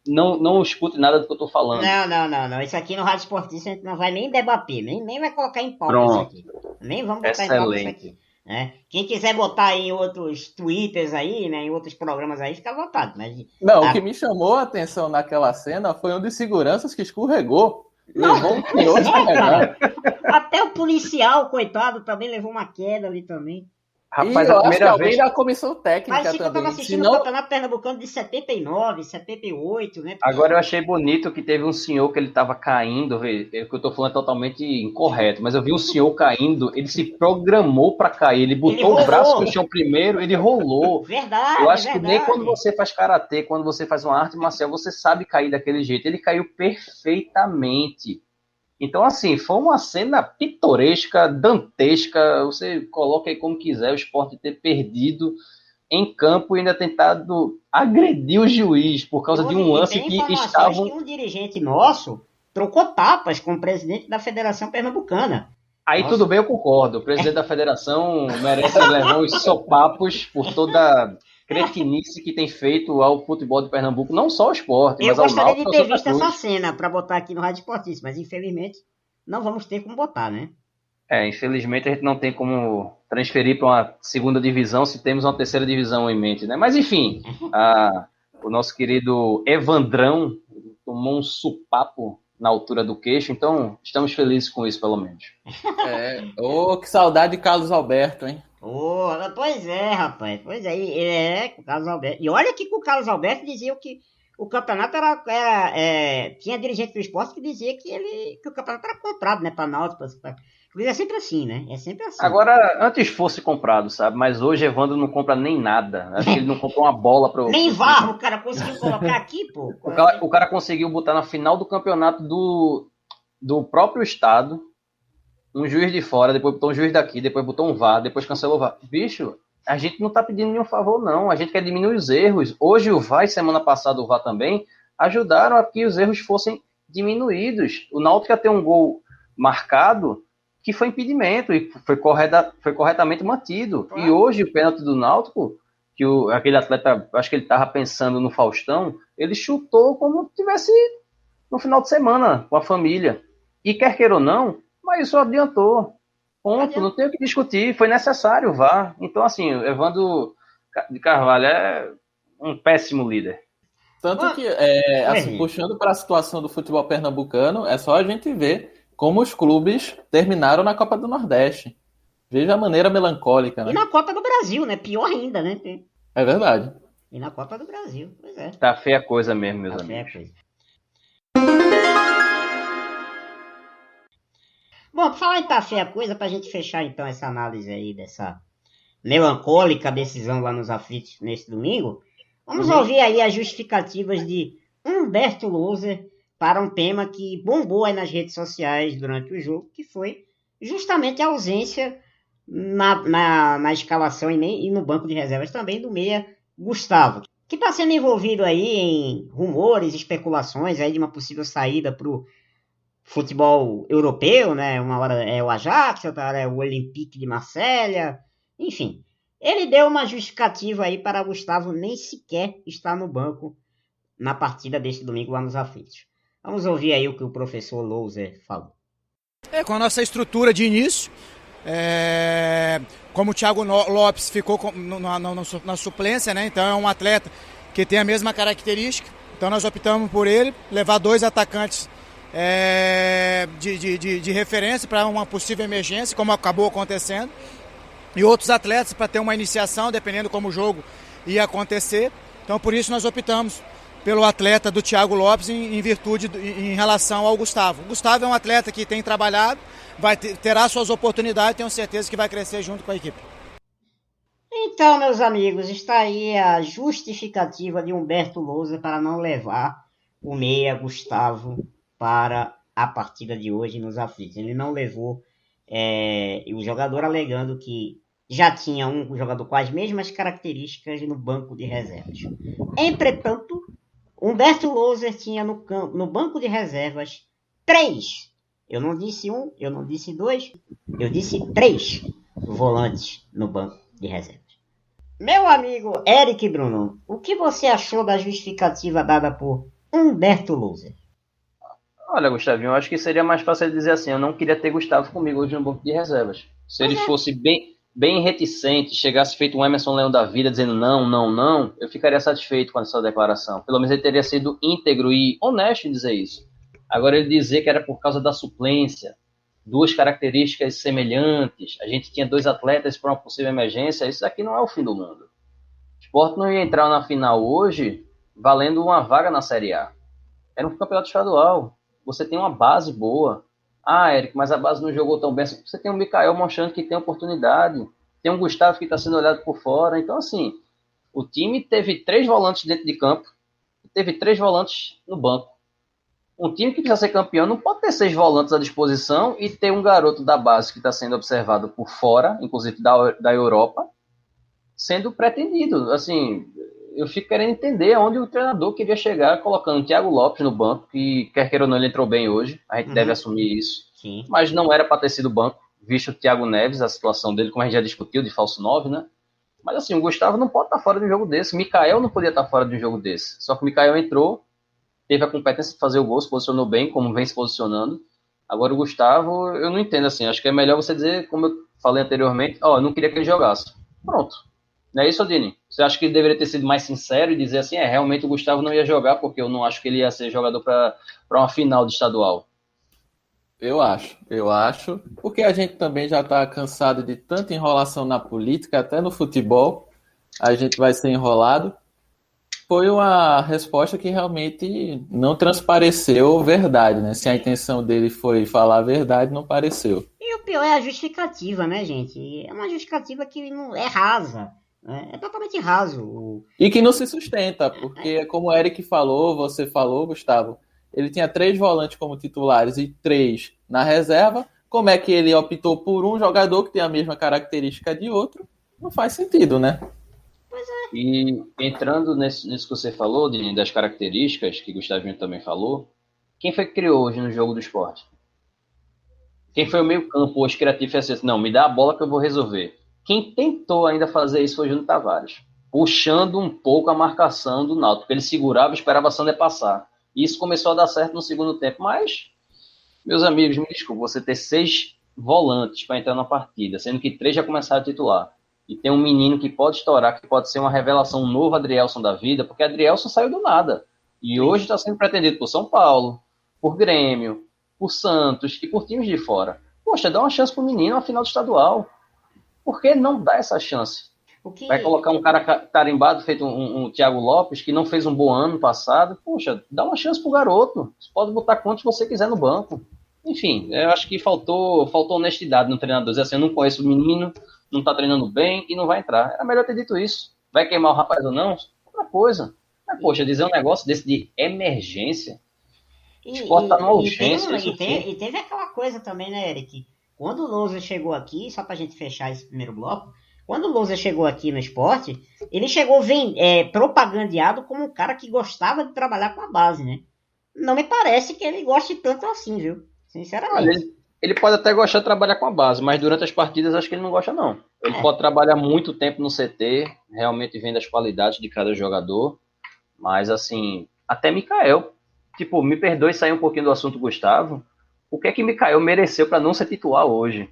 não escute nada do que eu tô falando.
Não. Isso aqui no Rádio Esportista a gente não vai nem debater, nem vai colocar em pauta
Pronto.
isso aqui. Nem vamos botar em pauta isso aqui. Né? Quem quiser botar em outros twitters aí, né, em outros programas aí, fica à vontade. Mas,
o que me chamou a atenção naquela cena foi um de seguranças que escorregou. Levou um senhor escorregado.
Até o policial, coitado, também levou uma queda ali também.
Rapaz,
e eu
a
acho que
primeira
alguém
vez...
da comissão técnica
Mas se eu
também.
tava assistindo o Campeonato Pernambucano de 79, 78, né?
Agora eu achei bonito que teve um senhor que ele tava caindo, o que eu tô falando é totalmente incorreto, mas eu vi um senhor caindo, ele se programou pra cair, ele botou o braço no chão primeiro, ele rolou.
Verdade,
eu acho que nem quando você faz karatê, quando você faz uma arte marcial, você sabe cair daquele jeito. Ele caiu perfeitamente. Então, assim, foi uma cena pitoresca, dantesca, você coloca aí como quiser, o Sport ter perdido em campo e ainda tentado agredir o juiz por causa de um lance que estavam...
que um dirigente nosso trocou tapas com o presidente da Federação Pernambucana.
Aí nossa. Tudo bem, eu concordo. O presidente da federação merece levar os sopapos por toda cretinice que tem feito ao futebol de Pernambuco, não só o Sport, mas ao Náutico.
Eu gostaria de ter visto essa cena para botar aqui no Rádio Esportista, mas infelizmente não vamos ter como botar, né?
Infelizmente a gente não tem como transferir para uma segunda divisão se temos uma terceira divisão em mente, né? Mas enfim, o nosso querido Evandrão tomou um supapo na altura do queixo, então estamos felizes com isso, pelo menos.
Que saudade de Carlos Alberto, hein?
Pois é, rapaz. Pois é, com o Carlos Alberto. E olha que com o Carlos Alberto diziam que o campeonato tinha dirigente do Sport que dizia que o campeonato era comprado, né, para Náutico. É sempre assim, né? É sempre assim.
Agora, antes fosse comprado, sabe? Mas hoje Evandro não compra nem nada. Acho que ele não comprou uma bola para
nem VAR o cara conseguiu colocar aqui, pô.
O cara conseguiu botar na final do campeonato do próprio estado um juiz de fora, depois botou um juiz daqui, depois botou um VAR, depois cancelou o VAR. Bicho, a gente não tá pedindo nenhum favor, não. A gente quer diminuir os erros. Hoje o VAR e semana passada o VAR também ajudaram a que os erros fossem diminuídos. O Náutico ia ter um gol marcado que foi impedimento e foi corretamente mantido. E hoje o pênalti do Náutico, que aquele atleta, acho que ele estava pensando no Faustão, ele chutou como se tivesse no final de semana com a família. E quer queira ou não, mas isso adiantou. Ponto, não tem o que discutir, foi necessário o VAR. Então, assim, o Evandro de Carvalho é um péssimo líder.
Tanto que, puxando para a situação do futebol pernambucano, é só a gente ver como os clubes terminaram na Copa do Nordeste. Veja a maneira melancólica, né?
E na Copa do Brasil, né? Pior ainda, né?
É verdade.
E na Copa do Brasil, pois é.
Tá feia a coisa mesmo, meus amigos.
Feia a coisa. Bom, pra falar em tá feia a coisa, pra gente fechar então essa análise aí dessa melancólica decisão lá nos aflitos nesse domingo, vamos ouvir aí as justificativas de Humberto Louser para um tema que bombou aí nas redes sociais durante o jogo, que foi justamente a ausência na escalação e no banco de reservas também do meia Gustavo, que está sendo envolvido aí em rumores, especulações aí de uma possível saída para o futebol europeu, né? Uma hora é o Ajax, outra hora é o Olympique de Marselha, enfim. Ele deu uma justificativa aí para Gustavo nem sequer estar no banco na partida deste domingo lá nos aflitos. Vamos ouvir aí o que o professor Louser falou.
Com a nossa estrutura de início, como o Thiago Lopes ficou na suplência, né? Então é um atleta que tem a mesma característica, então nós optamos por ele, levar 2 atacantes de referência para uma possível emergência, como acabou acontecendo, e outros atletas para ter uma iniciação, dependendo como o jogo ia acontecer. Então por isso nós optamos pelo atleta do Thiago Lopes em relação ao Gustavo. O Gustavo é um atleta que tem trabalhado, terá suas oportunidades, tenho certeza que vai crescer junto com a equipe.
Então, meus amigos, está aí a justificativa de Humberto Louser para não levar o meia Gustavo para a partida de hoje nos aflitos. Ele não levou o jogador alegando que já tinha um jogador com as mesmas características no banco de reservas. Entretanto, Humberto Louser tinha no banco de reservas 3 Eu não disse um, eu não disse dois, eu disse 3 volantes no banco de reservas. Meu amigo Eric Bruno, o que você achou da justificativa dada por Humberto Louser?
Olha, Gustavinho, eu acho que seria mais fácil dizer assim, eu não queria ter Gustavo comigo hoje no banco de reservas. Se ele fosse bem reticente, chegasse feito um Emerson Leão da vida, dizendo não, eu ficaria satisfeito com essa declaração. Pelo menos ele teria sido íntegro e honesto em dizer isso. Agora ele dizer que era por causa da suplência, 2 características semelhantes, a gente tinha 2 atletas para uma possível emergência, isso aqui não é o fim do mundo. O Sport não ia entrar na final hoje valendo uma vaga na Série A. Era um campeonato estadual. Você tem uma base boa. Ah, Eric, mas a base não jogou tão bem. Você tem o Mikael mostrando que tem oportunidade. Tem um Gustavo que está sendo olhado por fora. Então, assim, o time teve 3 volantes dentro de campo. Teve 3 volantes no banco. Um time que precisa ser campeão não pode ter 6 volantes à disposição e ter um garoto da base que está sendo observado por fora, inclusive da Europa, sendo pretendido. Assim, eu fico querendo entender aonde o treinador queria chegar colocando o Thiago Lopes no banco, que quer queira ou não, ele entrou bem hoje, a gente deve assumir isso.
Sim.
Mas não era para ter sido banco, visto o Thiago Neves, a situação dele, como a gente já discutiu, de falso 9, né? Mas assim, o Gustavo não pode estar fora de um jogo desse, o Mikael não podia estar fora de um jogo desse. Só que o Mikael entrou, teve a competência de fazer o gol, se posicionou bem, como vem se posicionando. Agora o Gustavo, eu não entendo assim, acho que é melhor você dizer, como eu falei anteriormente, eu não queria que ele jogasse. Pronto. Não é isso, Odini? Você acha que ele deveria ter sido mais sincero e dizer assim, realmente o Gustavo não ia jogar, porque eu não acho que ele ia ser jogador para uma final de estadual?
Eu acho, porque a gente também já está cansado de tanta enrolação na política, até no futebol, a gente vai ser enrolado. Foi uma resposta que realmente não transpareceu verdade, né? Se a intenção dele foi falar a verdade, não pareceu.
E o pior é a justificativa, né, gente? É uma justificativa que não é rasa. É totalmente raso.
E que não se sustenta, porque como o Eric falou, você falou, Gustavo, ele tinha 3 volantes como titulares e 3 na reserva. Como é que ele optou por um jogador que tem a mesma característica de outro? Não faz sentido, né?
Pois é.
E entrando nisso que você falou, das características, que o Gustavinho também falou, quem foi que criou hoje no jogo do Sport? Quem foi o meio campo hoje criativo e assim, não, me dá a bola que eu vou resolver. Quem tentou ainda fazer isso foi o Júnior Tavares, puxando um pouco a marcação do Náutico, porque ele segurava e esperava a Sander passar. E isso começou a dar certo no segundo tempo, mas, meus amigos, me desculpe, você ter 6 volantes para entrar na partida, sendo que 3 já começaram a titular, e tem um menino que pode estourar, que pode ser uma revelação, um novo Adrielson da vida, porque Adrielson saiu do nada, e hoje está sendo pretendido por São Paulo, por Grêmio, por Santos e por times de fora. Poxa, dá uma chance pro menino na final do estadual. Por que não dá essa chance? Vai colocar um cara tarimbado, feito um Thiago Lopes, que não fez um bom ano passado. Poxa, dá uma chance pro garoto. Você pode botar quantos você quiser no banco. Enfim, eu acho que faltou honestidade no treinador. Dizer assim, eu não conheço o menino, não tá treinando bem e não vai entrar. Era melhor ter dito isso. Vai queimar o rapaz ou não? Outra coisa. Mas, poxa, dizer um negócio desse de emergência. O Sport tá numa urgência.
E teve aquela coisa também, né, Eric? Quando o Louser chegou aqui, só pra gente fechar esse primeiro bloco, quando o Louser chegou aqui no Sport, ele chegou propagandeado como um cara que gostava de trabalhar com a base, né? Não me parece que ele goste tanto assim, viu? Sinceramente.
Ele pode até gostar de trabalhar com a base, mas durante as partidas acho que ele não gosta, não. Ele pode trabalhar muito tempo no CT, realmente vendo as qualidades de cada jogador, mas assim, até Mikael, tipo, me perdoe sair um pouquinho do assunto Gustavo, o que é que Mikael mereceu para não ser titular hoje?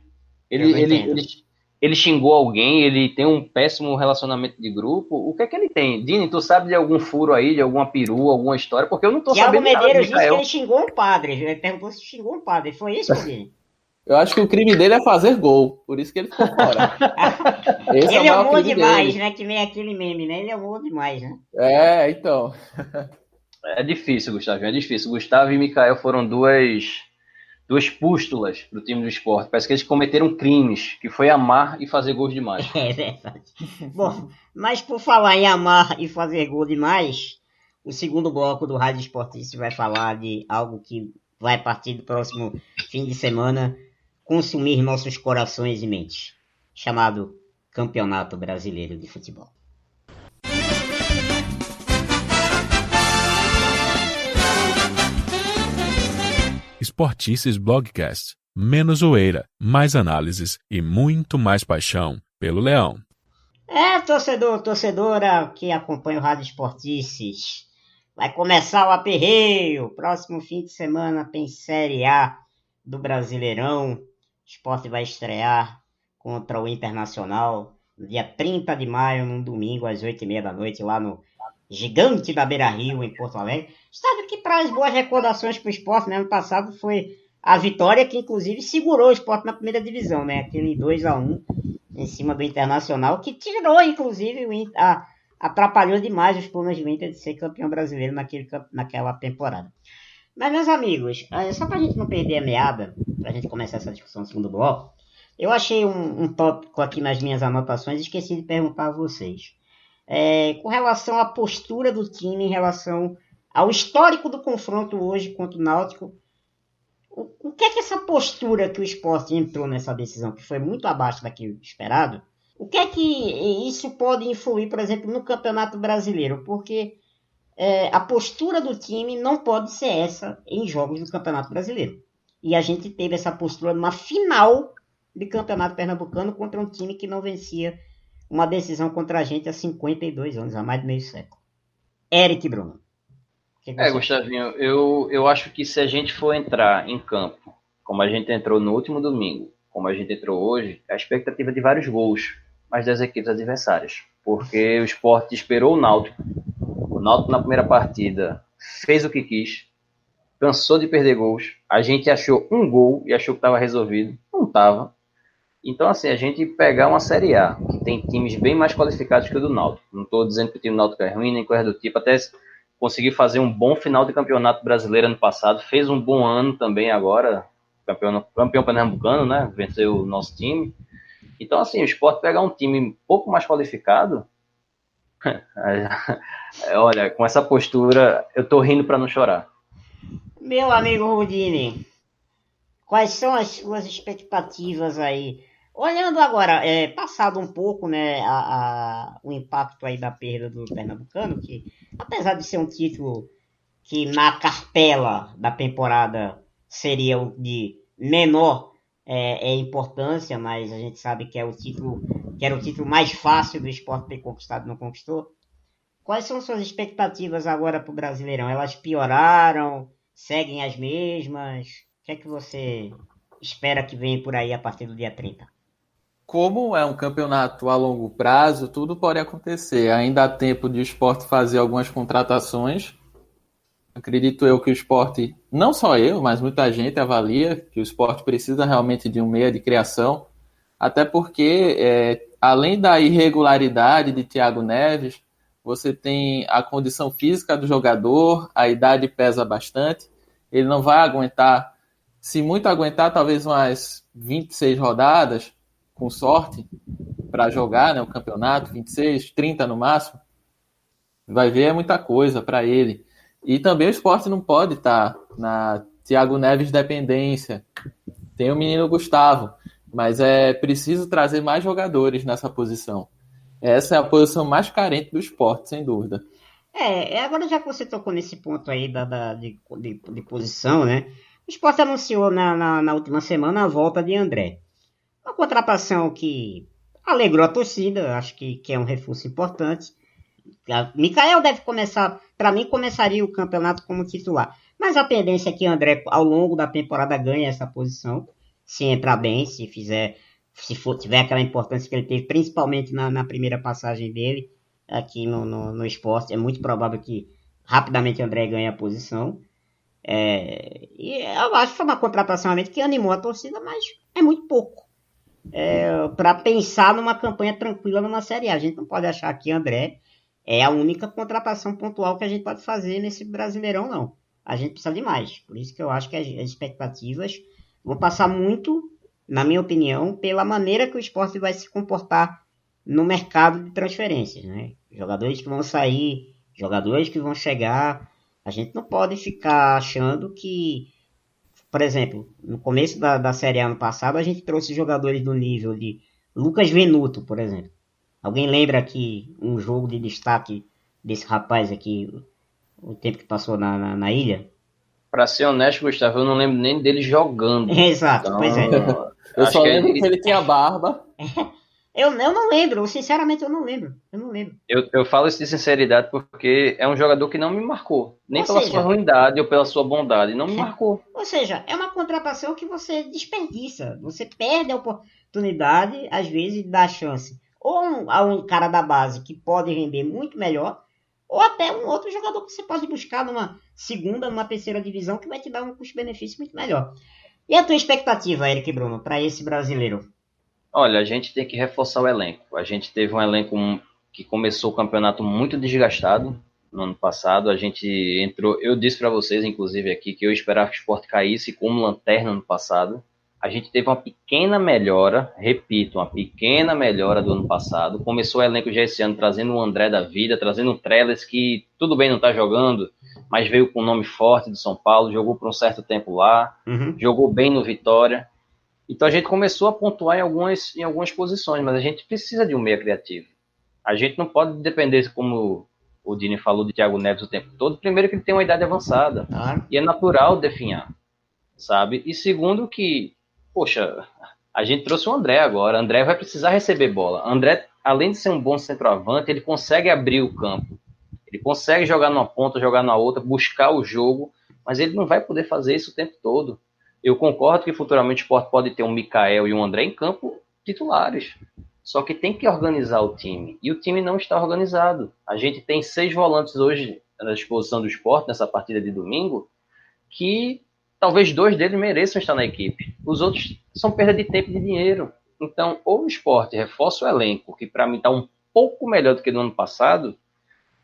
Ele xingou alguém, ele tem um péssimo relacionamento de grupo, o que é que ele tem? Dini, tu sabe de algum furo aí, de alguma perua, alguma história? Porque eu não tô sabendo nada de Mikael.
Disse que ele xingou um padre, ele perguntou se xingou um padre, foi isso, Dini?
Eu acho que o crime dele é fazer gol, por isso que ele ficou fora.
Ele amou demais, né? Que nem aquele meme, né? Ele amou demais, né?
Então.
É difícil, Gustavo, é difícil. Gustavo e Mikael foram duas pústulas pro time do Sport. Parece que eles cometeram crimes, que foi amar e fazer gols demais.
É verdade. Bom, mas por falar em amar e fazer gol demais, o segundo bloco do Rádio Esportista vai falar de algo que vai a partir do próximo fim de semana consumir nossos corações e mentes, chamado Campeonato Brasileiro de Futebol.
Esportices Blogcast. Menos zoeira, mais análises e muito mais paixão pelo Leão.
Torcedora que acompanha o Rádio Esportices. Vai começar o aperreio. Próximo fim de semana tem Série A do Brasileirão. O Sport vai estrear contra o Internacional no dia 30 de maio, num domingo, às 8h30 da noite, lá no Gigante da Beira-Rio, em Porto Alegre. Estádio que traz boas recordações para o Sport, né? Ano passado foi a vitória que, inclusive, segurou o Sport na primeira divisão, né? Aquele 2-1 em cima do Internacional, que tirou, inclusive, atrapalhou demais os planos do Inter de ser campeão brasileiro naquela temporada. Mas, meus amigos, só pra gente não perder a meada, pra gente começar essa discussão no segundo bloco, eu achei um tópico aqui nas minhas anotações e esqueci de perguntar a vocês. Com relação à postura do time, em relação ao histórico do confronto hoje contra o Náutico, o que é que essa postura que o Sport entrou nessa decisão, que foi muito abaixo daquilo esperado, o que é que isso pode influir, por exemplo, no Campeonato Brasileiro? Porque a postura do time não pode ser essa em jogos do Campeonato Brasileiro. E a gente teve essa postura numa final de Campeonato Pernambucano contra um time que não vencia uma decisão contra a gente há 52 anos, há mais de meio século. Eric Bruno.
Gustavinho, eu acho que se a gente for entrar em campo, como a gente entrou no último domingo, como a gente entrou hoje, a expectativa é de vários gols, mas das equipes adversárias. Porque o Sport esperou o Náutico. O Náutico na primeira partida fez o que quis, cansou de perder gols. A gente achou um gol e achou que estava resolvido. Não estava. Então, assim, a gente pegar uma Série A, que tem times bem mais qualificados que o do Náutico. Não estou dizendo que o time do Náutico é ruim, nem coisa do tipo. Até conseguiu fazer um bom final de campeonato brasileiro ano passado. Fez um bom ano também agora. Campeão pernambucano, né? Venceu o nosso time. Então, assim, o Sport pegar um time um pouco mais qualificado... Olha, com essa postura, eu tô rindo para não chorar.
Meu amigo Rudine, quais são as suas expectativas aí? Olhando agora, passado um pouco, né, o impacto aí da perda do Pernambucano, que apesar de ser um título que na cartela da temporada seria o de menor importância, mas a gente sabe que era o título mais fácil do Sport ter conquistado, não conquistou. Quais são suas expectativas agora para o Brasileirão? Elas pioraram? Seguem as mesmas? O que é que você espera que venha por aí a partir do dia 30?
Como é um campeonato a longo prazo, tudo pode acontecer. Ainda há tempo de o Sport fazer algumas contratações. Acredito eu que o Sport, não só eu, mas muita gente avalia que o Sport precisa realmente de um meia de criação, até porque, além da irregularidade de Thiago Neves, você tem a condição física do jogador, a idade pesa bastante, ele não vai aguentar, se muito aguentar, talvez umas 26 rodadas, com sorte, para jogar, né, o campeonato, 26, 30 no máximo, vai ver é muita coisa para ele. E também o Sport não pode estar na Thiago Neves dependência. Tem o menino Gustavo, mas é preciso trazer mais jogadores nessa posição. Essa é a posição mais carente do Sport, sem dúvida.
Agora já que você tocou nesse ponto aí de posição, né? O Sport anunciou na última semana a volta de André. Uma contratação que alegrou a torcida, acho que é um reforço importante. Micael deve começar, para mim, começaria o campeonato como titular. Mas a tendência é que André, ao longo da temporada, ganhe essa posição. Se entrar bem, tiver aquela importância que ele teve, principalmente na primeira passagem dele aqui no Sport, é muito provável que rapidamente André ganhe a posição. E eu acho que foi uma contratação realmente que animou a torcida, mas é muito pouco. Para pensar numa campanha tranquila numa Série A. A gente não pode achar que André é a única contratação pontual que a gente pode fazer nesse Brasileirão, não. A gente precisa de mais. Por isso que eu acho que as expectativas vão passar muito, na minha opinião, pela maneira que o Sport vai se comportar no mercado de transferências, né? Jogadores que vão sair, jogadores que vão chegar. A gente não pode ficar achando que, por exemplo, no começo da Série A ano passado, a gente trouxe jogadores do nível de Lucas Venuto, por exemplo. Alguém lembra aqui um jogo de destaque desse rapaz aqui, o tempo que passou na ilha?
Pra ser honesto, Gustavo, eu não lembro nem dele jogando.
Exato,
Então,
pois é.
Eu só lembro que ele tinha barba.
Eu não lembro, sinceramente eu não lembro.
Eu falo isso de sinceridade porque é um jogador que não me marcou. Nem
Ou
pela
seja,
sua ruindade ou pela sua bondade. Não me marcou.
Ou seja, é uma contratação que você desperdiça. Você perde a oportunidade, às vezes, de dar chance. Ou a um cara da base que pode render muito melhor, ou até um outro jogador que você pode buscar numa segunda, numa terceira divisão, que vai te dar um custo-benefício muito melhor. E a tua expectativa, Eric Bruno, para esse brasileiro?
Olha, a gente tem que reforçar o elenco. A gente teve um elenco que começou o campeonato muito desgastado no ano passado. A gente entrou, eu disse para vocês, inclusive aqui, que eu esperava que o Sport caísse como lanterna no passado. A gente teve uma pequena melhora, repito, uma pequena melhora do ano passado. Começou o elenco já esse ano trazendo o André da vida, trazendo o Trellis, que tudo bem não está jogando, mas veio com um nome forte do São Paulo, jogou por um certo tempo lá, jogou bem no Vitória. Então a gente começou a pontuar em algumas posições, mas a gente precisa de um meia criativo. A gente não pode depender, como o Dini falou, de Thiago Neves o tempo todo. Primeiro que ele tem uma idade avançada, e é natural definhar, sabe? E segundo que, poxa, a gente trouxe o André agora. André vai precisar receber bola. André, além de ser um bom centroavante, ele consegue abrir o campo. Ele consegue jogar numa ponta, jogar na outra, buscar o jogo, mas ele não vai poder fazer isso o tempo todo. Eu concordo que futuramente o Sport pode ter um Mikael e um André em campo titulares. Só que tem que organizar o time. E o time não está organizado. A gente tem 6 volantes hoje na disposição do Sport, nessa partida de domingo, que talvez 2 deles mereçam estar na equipe. Os outros são perda de tempo e de dinheiro. Então, ou o Sport reforça o elenco, que para mim está um pouco melhor do que no ano passado,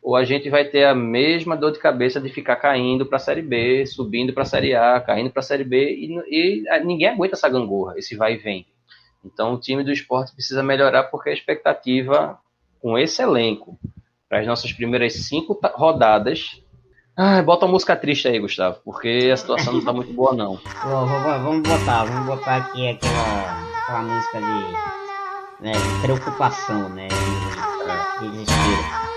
ou a gente vai ter a mesma dor de cabeça de ficar caindo para a Série B, subindo para a Série A, caindo para a Série B, e ninguém aguenta essa gangorra, esse vai e vem. Então o time do Sport precisa melhorar, porque a expectativa com esse elenco para as nossas primeiras 5 rodadas... bota uma música triste aí, Gustavo, porque a situação não está muito boa, não.
Vamos botar aqui aquela música de preocupação, né, de desespero.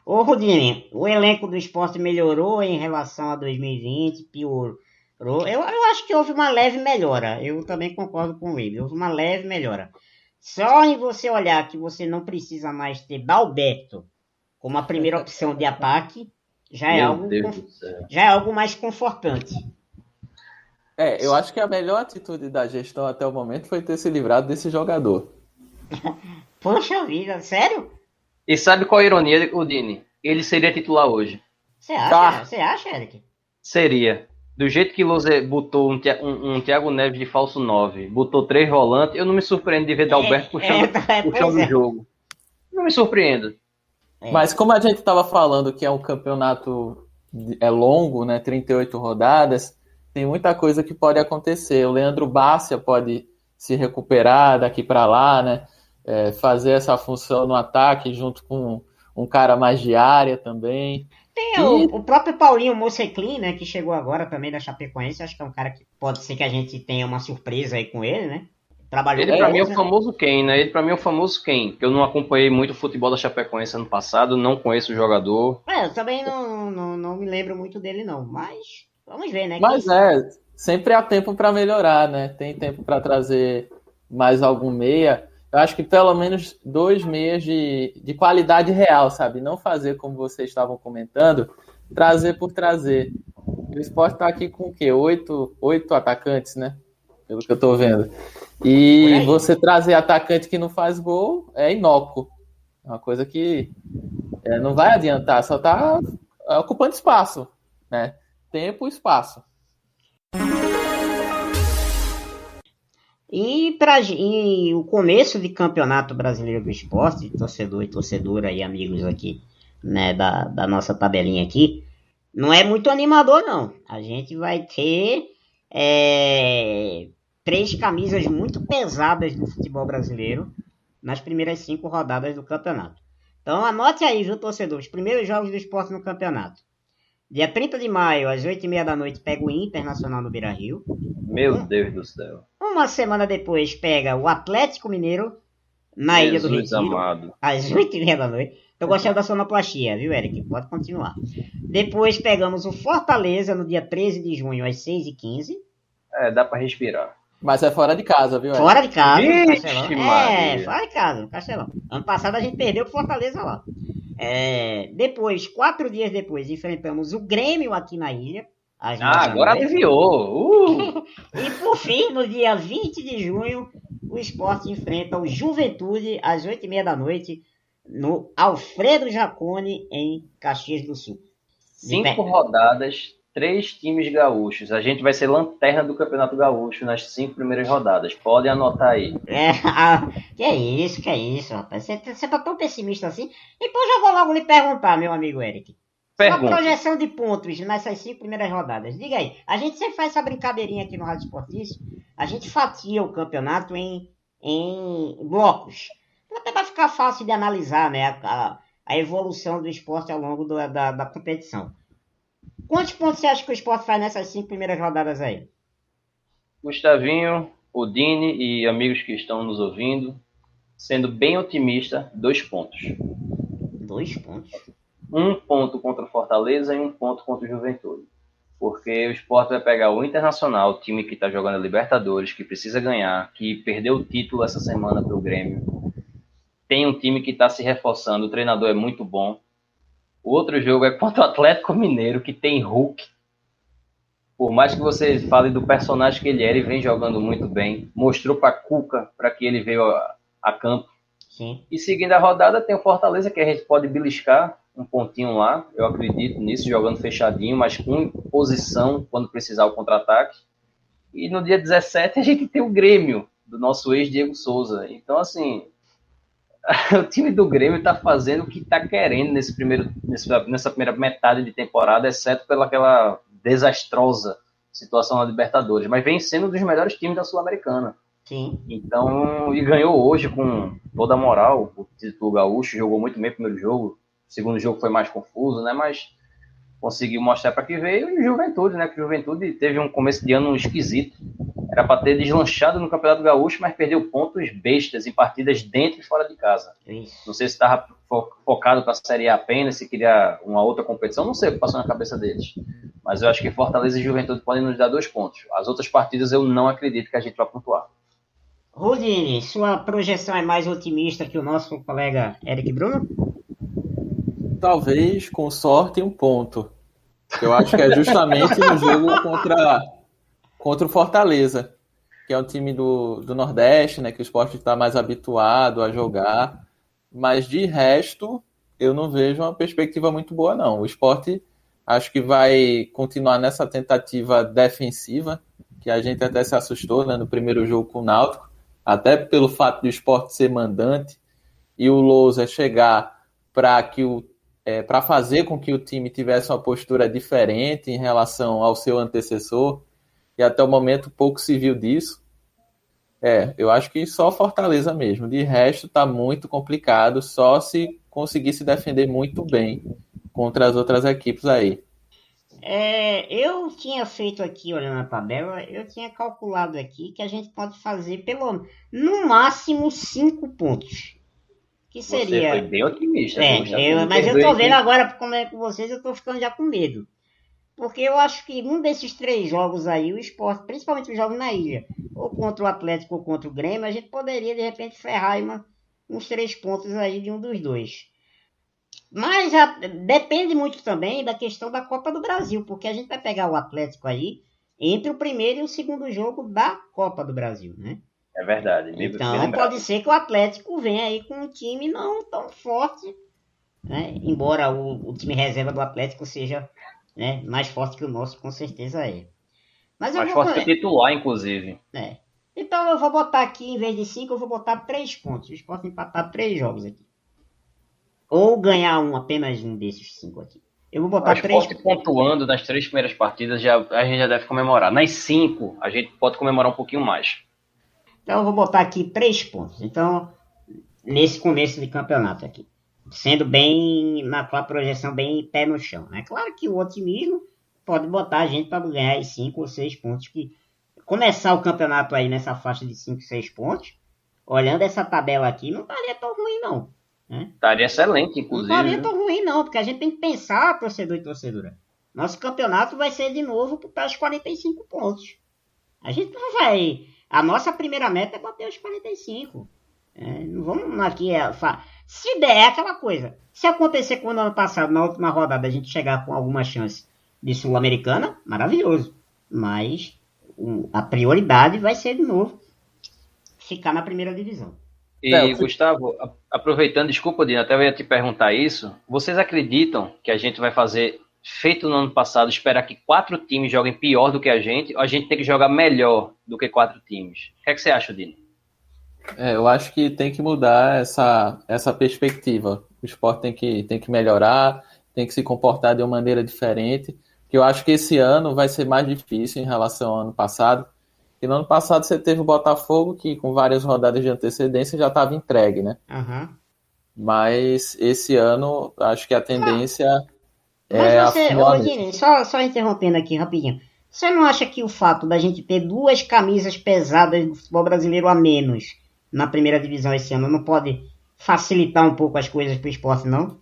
Ô Rudine, o elenco do Sport melhorou em relação a 2020, piorou? Eu acho que houve uma leve melhora, eu também concordo com ele, houve uma leve melhora. Só em você olhar que você não precisa mais ter Dalberto como a primeira opção de ataque, já é algo mais confortante.
Eu acho que a melhor atitude da gestão até o momento foi ter se livrado desse jogador.
Poxa vida, sério?
E sabe qual a ironia, Dini? Ele seria titular hoje.
Você acha, Eric?
Seria. Do jeito que Lose botou um Thiago Neves de falso 9, botou 3 volantes, eu não me surpreendo de ver Dalberto puxando o jogo. Não me surpreendo.
Mas como a gente estava falando que é um campeonato longo, né, 38 rodadas, tem muita coisa que pode acontecer. O Leandro Bárcia pode se recuperar daqui para lá, né? Fazer essa função no ataque junto com um cara mais de área também.
Tem o próprio Paulinho Moceclin, né, que chegou agora também da Chapecoense. Acho que é um cara que pode ser que a gente tenha uma surpresa aí com ele, né?
Ele pra mim é o famoso Ken, né? Ele pra mim é o famoso Ken, que eu não acompanhei muito o futebol da Chapecoense ano passado, não conheço o jogador.
Eu também não me lembro muito dele não, mas vamos ver, né?
Mas sempre há tempo para melhorar, né? Tem tempo para trazer mais algum meia. Eu acho que pelo menos 2 meias de qualidade real, sabe? Não fazer como vocês estavam comentando, trazer por trazer. O Sport tá aqui com o quê? 8 atacantes, né? Pelo que eu tô vendo. E você trazer atacante que não faz gol é inócuo. É uma coisa que não vai adiantar, só tá ocupando espaço, né? Tempo e espaço.
E o começo de campeonato brasileiro do esporte, torcedor e torcedora e amigos aqui, né, da nossa tabelinha aqui, não é muito animador não. A gente vai ter 3 camisas muito pesadas do futebol brasileiro nas primeiras 5 rodadas do campeonato. Então anote aí, viu, torcedor, os primeiros jogos do esporte no campeonato. Dia 30 de maio, às 8h30 da noite, pega o Internacional no Beira-Rio.
Meu Deus do céu.
Uma semana depois pega o Atlético Mineiro na Ilha do
Jesus
Retiro,
amado.
às 8h30 da noite. Tô gostando da sonoplastia, viu, Eric? Pode continuar. Depois pegamos o Fortaleza no dia 13 de junho, às 6h15.
Dá pra respirar.
Mas é fora de casa, viu?
Fora de casa, no
Vixe,
Castelão.
Maria.
Fora de casa, no Castelão. Ano passado a gente perdeu pro Fortaleza lá. Depois, 4 dias depois, enfrentamos o Grêmio aqui na ilha.
Agora aliviou.
E por fim, no dia 20 de junho, o Sport enfrenta o Juventude às 8h30 da noite no Alfredo Jaconi, em Caxias do Sul.
5 rodadas, 3 times gaúchos. A gente vai ser lanterna do Campeonato Gaúcho nas 5 primeiras rodadas. Podem anotar aí.
Que é isso, rapaz. Você tá tão pessimista assim? Então já vou logo lhe perguntar, meu amigo Eric. Uma projeção de pontos nessas 5 primeiras rodadas. Diga aí. A gente sempre faz essa brincadeirinha aqui no Rádio Esportista. A gente fatia o campeonato em blocos. Até vai ficar fácil de analisar, né, a evolução do esporte ao longo da competição. Quantos pontos você acha que o esporte faz nessas 5 primeiras rodadas aí?
Gustavinho, Odine e amigos que estão nos ouvindo, sendo bem otimista, 2 pontos.
2 pontos?
1 ponto contra o Fortaleza e 1 ponto contra o Juventude. Porque o Sport vai pegar o Internacional, o time que está jogando a Libertadores, que precisa ganhar, que perdeu o título essa semana para o Grêmio. Tem um time que está se reforçando, o treinador é muito bom. O outro jogo é contra o Atlético Mineiro, que tem Hulk. Por mais que você fale do personagem que ele vem jogando muito bem. Mostrou para Cuca, para que ele veio a campo.
Sim.
E seguindo a rodada, tem o Fortaleza, que a gente pode beliscar um pontinho lá. Eu acredito nisso, jogando fechadinho, mas com posição quando precisar o contra-ataque. E no dia 17 a gente tem o Grêmio, do nosso ex-Diego Souza. Então, assim, o time do Grêmio está fazendo o que está querendo nessa primeira metade de temporada, exceto pelaquela desastrosa situação na Libertadores. Mas vem sendo um dos melhores times da Sul-Americana.
Sim.
Então, e ganhou hoje com toda a moral. O título gaúcho jogou muito bem o primeiro jogo. O segundo jogo foi mais confuso, né? Mas conseguiu mostrar para que veio. E o Juventude, né? Que o Juventude teve um começo de ano esquisito. Era para ter deslanchado no Campeonato Gaúcho, mas perdeu pontos bestas em partidas dentro e fora de casa.
Isso.
Não sei se estava focado para a Série A apenas, se queria uma outra competição. Não sei o que passou na cabeça deles. Mas eu acho que Fortaleza e Juventude podem nos dar 2 pontos. As outras partidas eu não acredito que a gente vai pontuar.
Rodine, sua projeção é mais otimista que o nosso colega Eric Bruno?
Talvez, com sorte, 1 ponto. Eu acho que é justamente no jogo contra o Fortaleza, que é um time do Nordeste, né, que o Sport está mais habituado a jogar. Mas, de resto, eu não vejo uma perspectiva muito boa, não. O Sport acho que vai continuar nessa tentativa defensiva, que a gente até se assustou, né, no primeiro jogo com o Náutico, até pelo fato do Sport ser mandante e o Lousa chegar para fazer com que o time tivesse uma postura diferente em relação ao seu antecessor, e até o momento pouco se viu disso. Eu acho que só Fortaleza mesmo. De resto, está muito complicado, só se conseguir se defender muito bem contra as outras equipes aí.
Eu tinha feito aqui, olhando a tabela, eu tinha calculado aqui que a gente pode fazer no máximo 5 pontos. Que seria...
Você foi bem otimista.
Mas eu tô vendo agora como é com vocês, eu tô ficando já com medo. Porque eu acho que um desses 3 jogos aí, o Sport, principalmente os jogos na ilha, ou contra o Atlético ou contra o Grêmio, a gente poderia de repente ferrar uns 3 pontos aí de um dos 2. Mas depende muito também da questão da Copa do Brasil, porque a gente vai pegar o Atlético aí entre o primeiro e o segundo jogo da Copa do Brasil, né?
É verdade.
Então pode ser que o Atlético venha aí com um time não tão forte, né? Embora o time reserva do Atlético seja, né, mais forte que o nosso, com certeza é. Mas
mais forte que o titular, inclusive.
Então eu vou botar aqui, em vez de 5, eu vou botar 3 pontos. O Sport empatar 3 jogos aqui. Ou ganhar apenas um desses 5 aqui. Eu vou botar 3 pontos.
Pontuando nas 3 primeiras partidas, a gente já deve comemorar. Nas 5, a gente pode comemorar um pouquinho mais.
Então eu vou botar aqui 3 pontos. Então, nesse começo de campeonato aqui. Sendo bem, com a projeção bem pé no chão. É claro que o otimismo pode botar a gente para ganhar 5 ou 6 pontos. Que começar o campeonato aí nessa faixa de 5, 6 pontos, olhando essa tabela aqui, não estaria tão ruim, não. Né?
Estaria excelente,
Não
inclusive.
estaria tão ruim, não, porque a gente tem que pensar, torcedor e torcedora. Nosso campeonato vai ser de novo para os 45 pontos. A gente não vai. A nossa primeira meta é bater os 45. Não vamos aqui. Se der, é aquela coisa. Se acontecer como no ano passado, na última rodada, a gente chegar com alguma chance de Sul-Americana, maravilhoso. Mas a prioridade vai ser de novo ficar na primeira divisão.
E, Gustavo, aproveitando, desculpa, Dino, até eu ia te perguntar isso. Vocês acreditam que a gente vai fazer, feito no ano passado, esperar que 4 times joguem pior do que a gente, ou a gente tem que jogar melhor do que 4 times? O que é que você acha, Dino?
Eu acho que tem que mudar essa perspectiva. O esporte tem que melhorar, tem que se comportar de uma maneira diferente, que eu acho que esse ano vai ser mais difícil em relação ao ano passado. E no ano passado você teve o Botafogo, que com várias rodadas de antecedência já estava entregue, né?
Uhum.
Mas esse ano, acho que a tendência
Mas você, Dini, só interrompendo aqui rapidinho. Você não acha que o fato da gente ter 2 camisas pesadas do futebol brasileiro a menos na primeira divisão esse ano não pode facilitar um pouco as coisas para o esporte, não?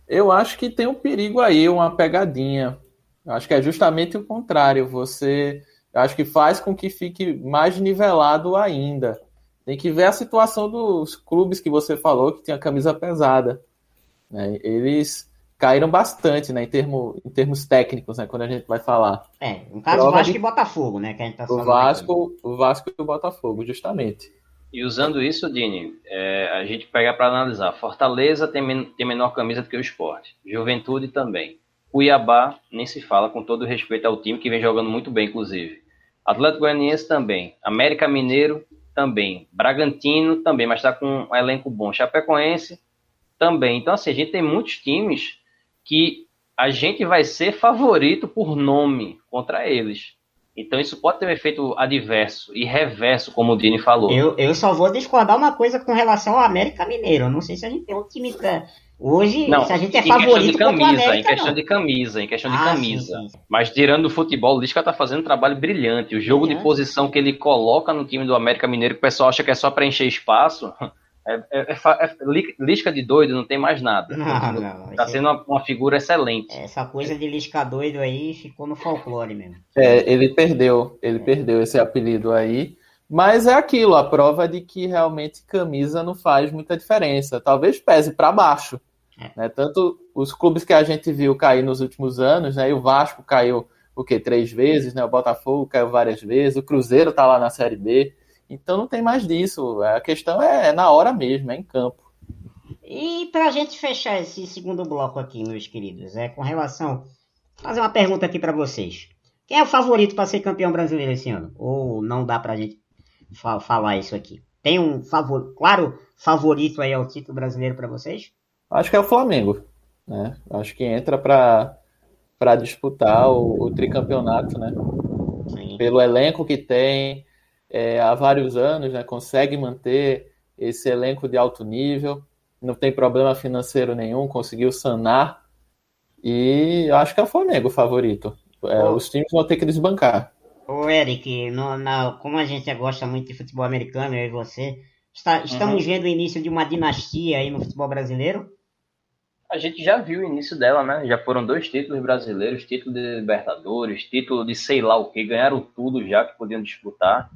Eu acho que tem um perigo aí, uma pegadinha. Eu acho que é justamente o contrário. Eu acho que faz com que fique mais nivelado ainda. Tem que ver a situação dos clubes que você falou, que tinha camisa pesada. Né? Eles caíram bastante, né, em termos técnicos, né, quando a gente vai falar.
No caso, Vasco e Botafogo, né, que a gente tá falando.
O Vasco e o Botafogo, justamente.
E usando isso, Dini, a gente pega para analisar. Fortaleza tem menor camisa do que o Sport. Juventude também. Cuiabá, nem se fala, com todo respeito ao time, que vem jogando muito bem, inclusive. Atlético Goianiense também. América Mineiro também. Bragantino também, mas está com um elenco bom. Chapecoense também. Então, assim, a gente tem muitos times que a gente vai ser favorito por nome contra eles. Então isso pode ter um efeito adverso e reverso, como o Dini falou.
Eu só vou discordar uma coisa com relação ao América Mineiro. Eu não sei se a gente tem um time pra... Hoje,
não,
se a gente é favorito contra o América,
em questão de camisa. Sim. Mas tirando o futebol, o Lisca tá fazendo um trabalho brilhante. O jogo de posição que ele coloca no time do América Mineiro, que o pessoal acha que é só preencher espaço... Lisca de doido, não tem mais nada.
Não.
Tá sendo uma figura excelente.
Essa coisa de Lisca doido aí ficou no folclore mesmo.
Ele perdeu esse apelido aí, mas é aquilo, a prova de que realmente camisa não faz muita diferença. Talvez pese para baixo. Né? Tanto os clubes que a gente viu cair nos últimos anos, né? E o Vasco caiu 3 vezes, né? O Botafogo caiu várias vezes, o Cruzeiro tá lá na Série B. Então não tem mais disso. A questão é na hora mesmo, é em campo.
E pra gente fechar esse segundo bloco aqui, meus queridos, com relação... Fazer uma pergunta aqui pra vocês. Quem é o favorito para ser campeão brasileiro esse ano? Ou não dá pra gente falar isso aqui? Tem um claro favorito aí ao título brasileiro pra vocês?
Acho que é o Flamengo. Né? Acho que entra pra disputar o tricampeonato, né? Sim. Pelo elenco que tem... há vários anos, né, consegue manter esse elenco de alto nível, não tem problema financeiro nenhum, conseguiu sanar, e eu acho que é o Flamengo o favorito. Os times vão ter que desbancar.
Ô Eric, como a gente gosta muito de futebol americano, eu e você, estamos vendo o início de uma dinastia aí no futebol brasileiro?
A gente já viu o início dela, né? Já foram 2 títulos brasileiros, título de Libertadores, título de sei lá o que, ganharam tudo já que podiam disputar.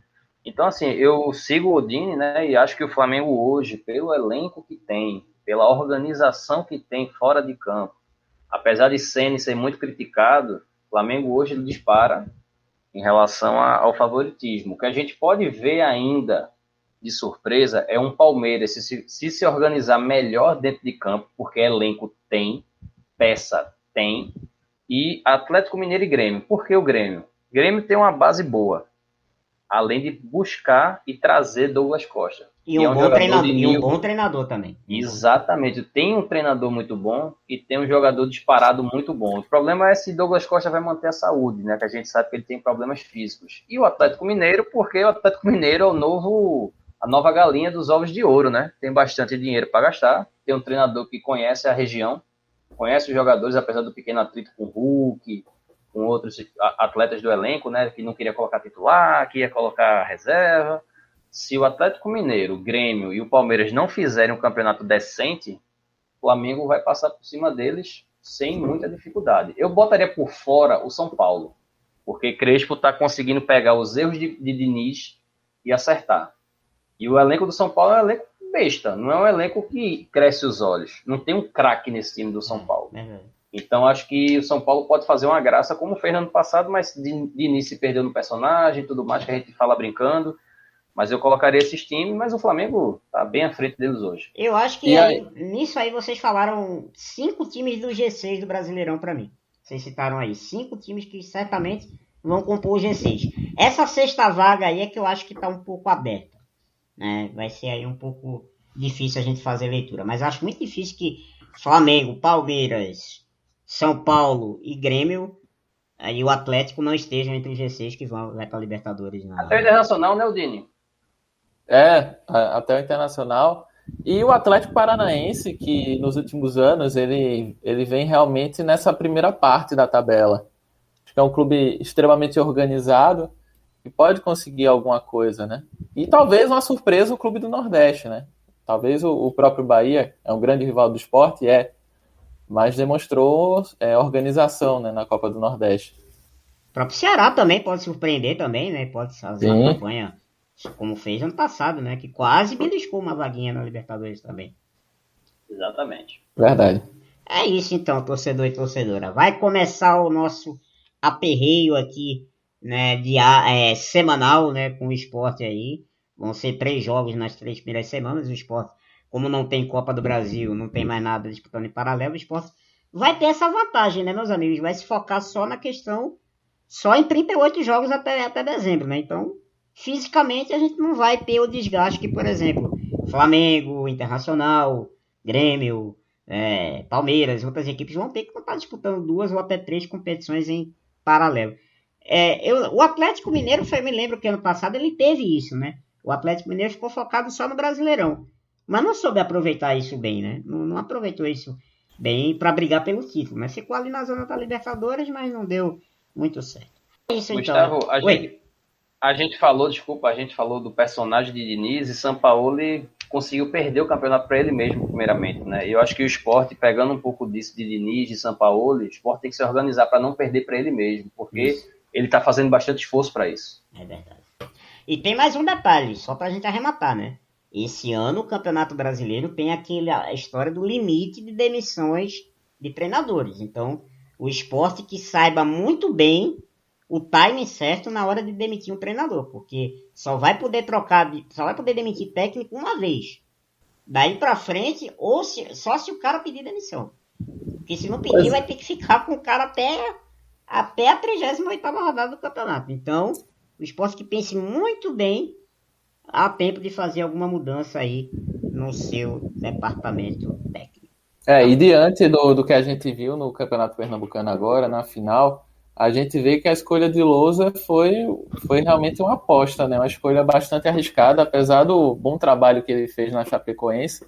Então, assim, eu sigo o Odini, né, e acho que o Flamengo hoje, pelo elenco que tem, pela organização que tem fora de campo, apesar de Ceni ser muito criticado, o Flamengo hoje ele dispara em relação ao favoritismo. O que a gente pode ver ainda de surpresa é um Palmeiras se organizar melhor dentro de campo, porque elenco tem, peça tem, e Atlético Mineiro e Grêmio. Por que o Grêmio? O Grêmio tem uma base boa, além de buscar e trazer Douglas Costa.
E um bom treinador também.
Exatamente. Tem um treinador muito bom e tem um jogador disparado muito bom. O problema é se Douglas Costa vai manter a saúde, né? Que a gente sabe que ele tem problemas físicos. E o Atlético Mineiro, porque o Atlético Mineiro é a nova galinha dos ovos de ouro, né? Tem bastante dinheiro para gastar. Tem um treinador que conhece a região, conhece os jogadores, apesar do pequeno atrito com o Hulk, com outros atletas do elenco, né, que não queria colocar titular, que ia colocar reserva, Se o Atlético Mineiro, o Grêmio e o Palmeiras não fizerem um campeonato decente, o Flamengo vai passar por cima deles sem muita dificuldade. Eu botaria por fora o São Paulo, porque Crespo está conseguindo pegar os erros de Diniz e acertar. E o elenco do São Paulo é um elenco besta, não é um elenco que cresce os olhos. Não tem um craque nesse time do São Paulo. Então acho que o São Paulo pode fazer uma graça como fez no ano passado, mas Diniz se perdeu no personagem e tudo mais que a gente fala brincando. Mas eu colocaria esses times, mas o Flamengo tá bem à frente deles hoje.
Eu acho que nisso aí vocês falaram 5 times do G6 do Brasileirão para mim. Vocês citaram aí 5 times que certamente vão compor o G6. Essa sexta vaga aí é que eu acho que tá um pouco aberta, né? Vai ser aí um pouco difícil a gente fazer leitura. Mas acho muito difícil que Flamengo, Palmeiras, São Paulo e Grêmio e o Atlético não estejam entre os G6 que vai para Libertadores.
Até o Internacional, né, Aldini?
Até o Internacional. E o Atlético Paranaense, que nos últimos anos ele vem realmente nessa primeira parte da tabela. Acho que é um clube extremamente organizado e pode conseguir alguma coisa, né? E talvez uma surpresa o Clube do Nordeste, né? Talvez o próprio Bahia, é um grande rival do Sport, mas demonstrou organização, né, na Copa do Nordeste.
O próprio Ceará também pode surpreender também, né? Pode fazer uma campanha como fez ano passado, né? Que quase beliscou uma vaguinha na Libertadores também.
Exatamente.
Verdade.
É isso então, torcedor e torcedora. Vai começar o nosso aperreio aqui, né? Semanal, né? Com o Sport aí. Vão ser 3 jogos nas 3 primeiras semanas. O Sport, como não tem Copa do Brasil, não tem mais nada disputando em paralelo, o Sport vai ter essa vantagem, né, meus amigos? Vai se focar só na questão, só em 38 jogos até dezembro, né? Então, fisicamente a gente não vai ter o desgaste que, por exemplo, Flamengo, Internacional, Grêmio, Palmeiras, outras equipes vão ter que estar disputando 2 ou até 3 competições em paralelo. O Atlético Mineiro, eu me lembro que ano passado ele teve isso, né? O Atlético Mineiro ficou focado só no Brasileirão, mas não soube aproveitar isso bem, né? Não aproveitou isso bem para brigar pelo título, né? Ficou ali na zona da Libertadores, mas não deu muito certo. Isso,
Gustavo,
então.
A gente falou do personagem de Diniz e Sampaoli conseguiu perder o campeonato para ele mesmo, primeiramente, né? E eu acho que o Sport, pegando um pouco disso de Diniz, de Sampaoli, o Sport tem que se organizar para não perder para ele mesmo, porque ele está fazendo bastante esforço para isso.
É verdade. E tem mais um detalhe, só para a gente arrematar, né? Esse ano o Campeonato Brasileiro tem a história do limite de demissões de treinadores. Então, o Sport que saiba muito bem o timing certo na hora de demitir um treinador, porque só vai poder demitir técnico uma vez. Daí pra frente, só se o cara pedir demissão. Porque se não pedir, vai ter que ficar com o cara até a 38ª rodada do campeonato. Então, o Sport que pense muito bem, há tempo de fazer alguma mudança aí no seu departamento técnico.
E diante do que a gente viu no Campeonato Pernambucano agora, na final, a gente vê que a escolha de Lousa foi realmente uma aposta, né? Uma escolha bastante arriscada, apesar do bom trabalho que ele fez na Chapecoense,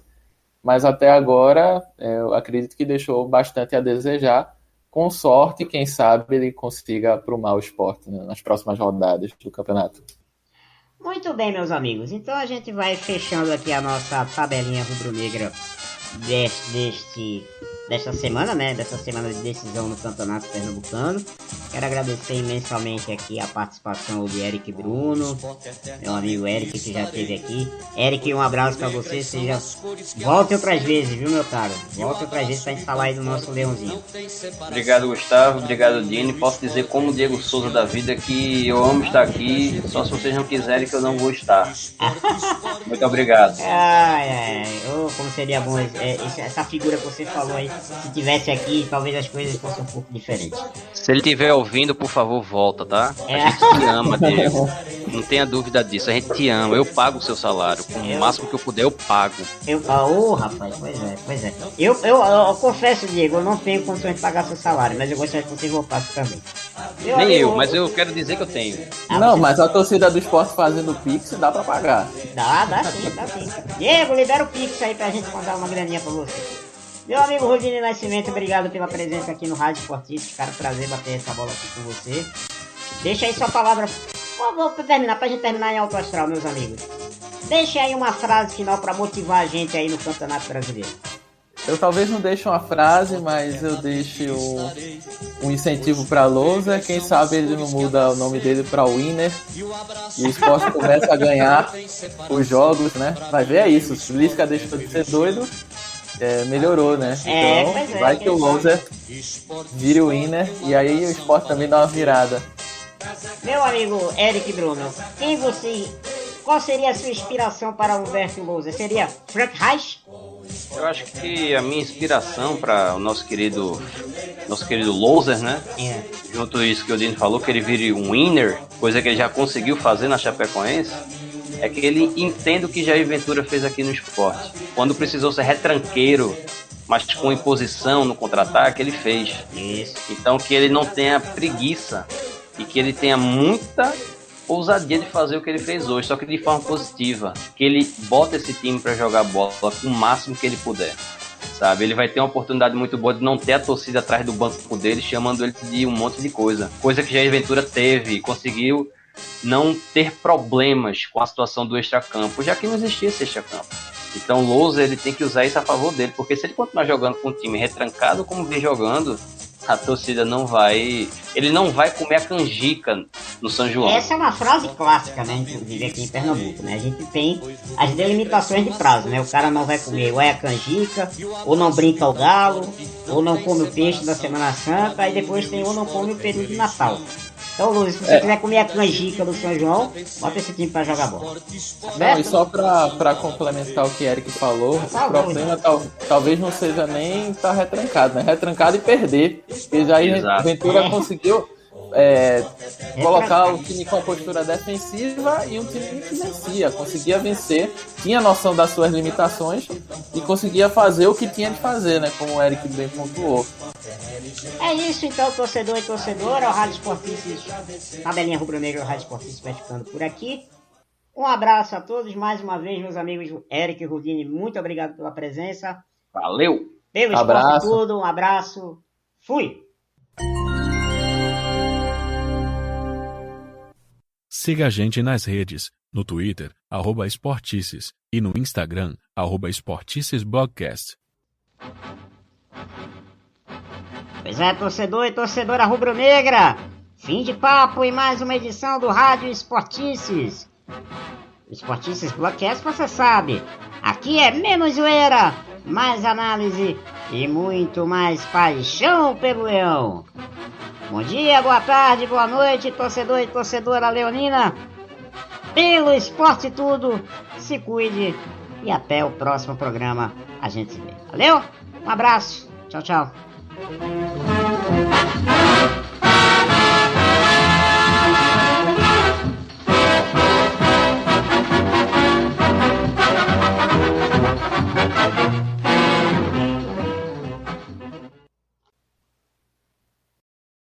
mas até agora eu acredito que deixou bastante a desejar. Com sorte, quem sabe ele consiga aprumar o Sport, né, nas próximas rodadas do campeonato.
Muito bem, meus amigos. Então a gente vai fechando aqui a nossa tabelinha rubro-negra desta semana, né? Dessa semana de decisão no Campeonato Pernambucano. Quero agradecer imensamente aqui a participação de Eric Bruno, meu amigo Eric que já esteve aqui. Eric, um abraço pra você. Volte outras vezes, viu, meu caro? Volte outras vezes pra gente falar aí do nosso leãozinho.
Obrigado, Gustavo. Obrigado, Dini. Posso dizer como Diego Souza da vida que eu amo estar aqui, só se vocês não quiserem que eu não vou estar. Muito obrigado.
Como seria bom essa figura que você falou aí. Se tivesse aqui, talvez as coisas fossem um pouco diferentes.
Se ele estiver ouvindo, por favor, volta, tá? A gente te ama, Diego. Não tenha dúvida disso. A gente te ama. Eu pago o seu salário. Com o máximo que eu puder, eu pago.
Rapaz, pois é. Eu confesso, Diego, eu não tenho condições de pagar seu salário, mas eu gostaria que você voltasse também.
Mas eu quero dizer que eu tenho.
Mas a torcida do Sport fazendo Pix dá pra pagar.
Dá sim. Diego, libera o Pix aí pra gente mandar uma graninha pra você. Meu amigo Rodinei Nascimento, obrigado pela presença aqui no Rádio Esportista. Cara, prazer bater essa bola aqui com você. Deixa aí sua palavra Vou terminar, pra gente terminar em alto astral, meus amigos. Deixe aí uma frase final pra motivar a gente aí no Campeonato Brasileiro.
Eu talvez não deixe uma frase, mas eu deixo um incentivo para Lousa. Quem sabe ele não muda o nome dele para Winner e o Sport começa a ganhar os jogos, né? Vai ver, é isso. O Lisca deixou de ser doido, melhorou, né? Então vai que o Lousa vire o Winner e aí o Sport também dá uma virada.
Meu amigo Eric Bruno, qual seria a sua inspiração para o Humberto Lousa? Seria Frank Reich?
Eu acho que a minha inspiração para o nosso querido Loser, né? Junto a isso que o Dino falou, que ele vire um winner, coisa que ele já conseguiu fazer na Chapecoense, é que ele entenda o que Jair Ventura fez aqui no Sport. Quando precisou ser retranqueiro, mas com imposição no contra-ataque, ele fez.
Isso.
Então que ele não tenha preguiça e que ele tenha muita ousadia de fazer o que ele fez hoje, só que de forma positiva, que ele bota esse time para jogar bola com o máximo que ele puder, sabe? Ele vai ter uma oportunidade muito boa de não ter a torcida atrás do banco dele, chamando ele de um monte de coisa que Jair Ventura teve e conseguiu não ter problemas com a situação do extracampo, já que não existia esse extracampo. Então o Lousa, ele tem que usar isso a favor dele, porque se ele continuar jogando com um time retrancado como vem jogando, a torcida ele não vai comer a canjica no São João.
Essa é uma frase clássica, né? Inclusive aqui em Pernambuco, né? A gente tem as delimitações de prazo, né? O cara não vai comer ou é a canjica, ou não brinca o galo, ou não come o peixe da Semana Santa, aí depois tem ou não come o peru de Natal. Então, Luiz, se você quiser comer a canjica do São João, bota esse time pra jogar bola.
Não, e só pra complementar o que Eric falou, o problema talvez não seja nem estar retrancado, né? Retrancado e perder. Porque já aí Ventura conseguiu colocar o time com a postura defensiva e um time que vencia, conseguia vencer, tinha noção das suas limitações e conseguia fazer o que tinha de fazer, né? Como o Eric bem pontuou.
É isso então, torcedor e torcedora, o Rádio Esportistas, tabelinha rubro-negra, o Rádio Esportistas vai ficando por aqui. Um abraço a todos, mais uma vez, meus amigos Eric e Rudine, muito obrigado pela presença.
Valeu!
Pelo esporte tudo, um abraço, fui!
Siga a gente nas redes, no Twitter, @Esportices e no Instagram, @EsporticesBlogcast.
Pois é, torcedor e torcedora rubro-negra, fim de papo em mais uma edição do Rádio Esportices. O Esportices Blogcast, você sabe, aqui é menos zoeira, mais análise e muito mais paixão pelo Leão. Bom dia, boa tarde, boa noite, torcedor e torcedora leonina. Pelo esporte tudo, se cuide e até o próximo programa a gente se vê. Valeu? Um abraço, tchau, tchau.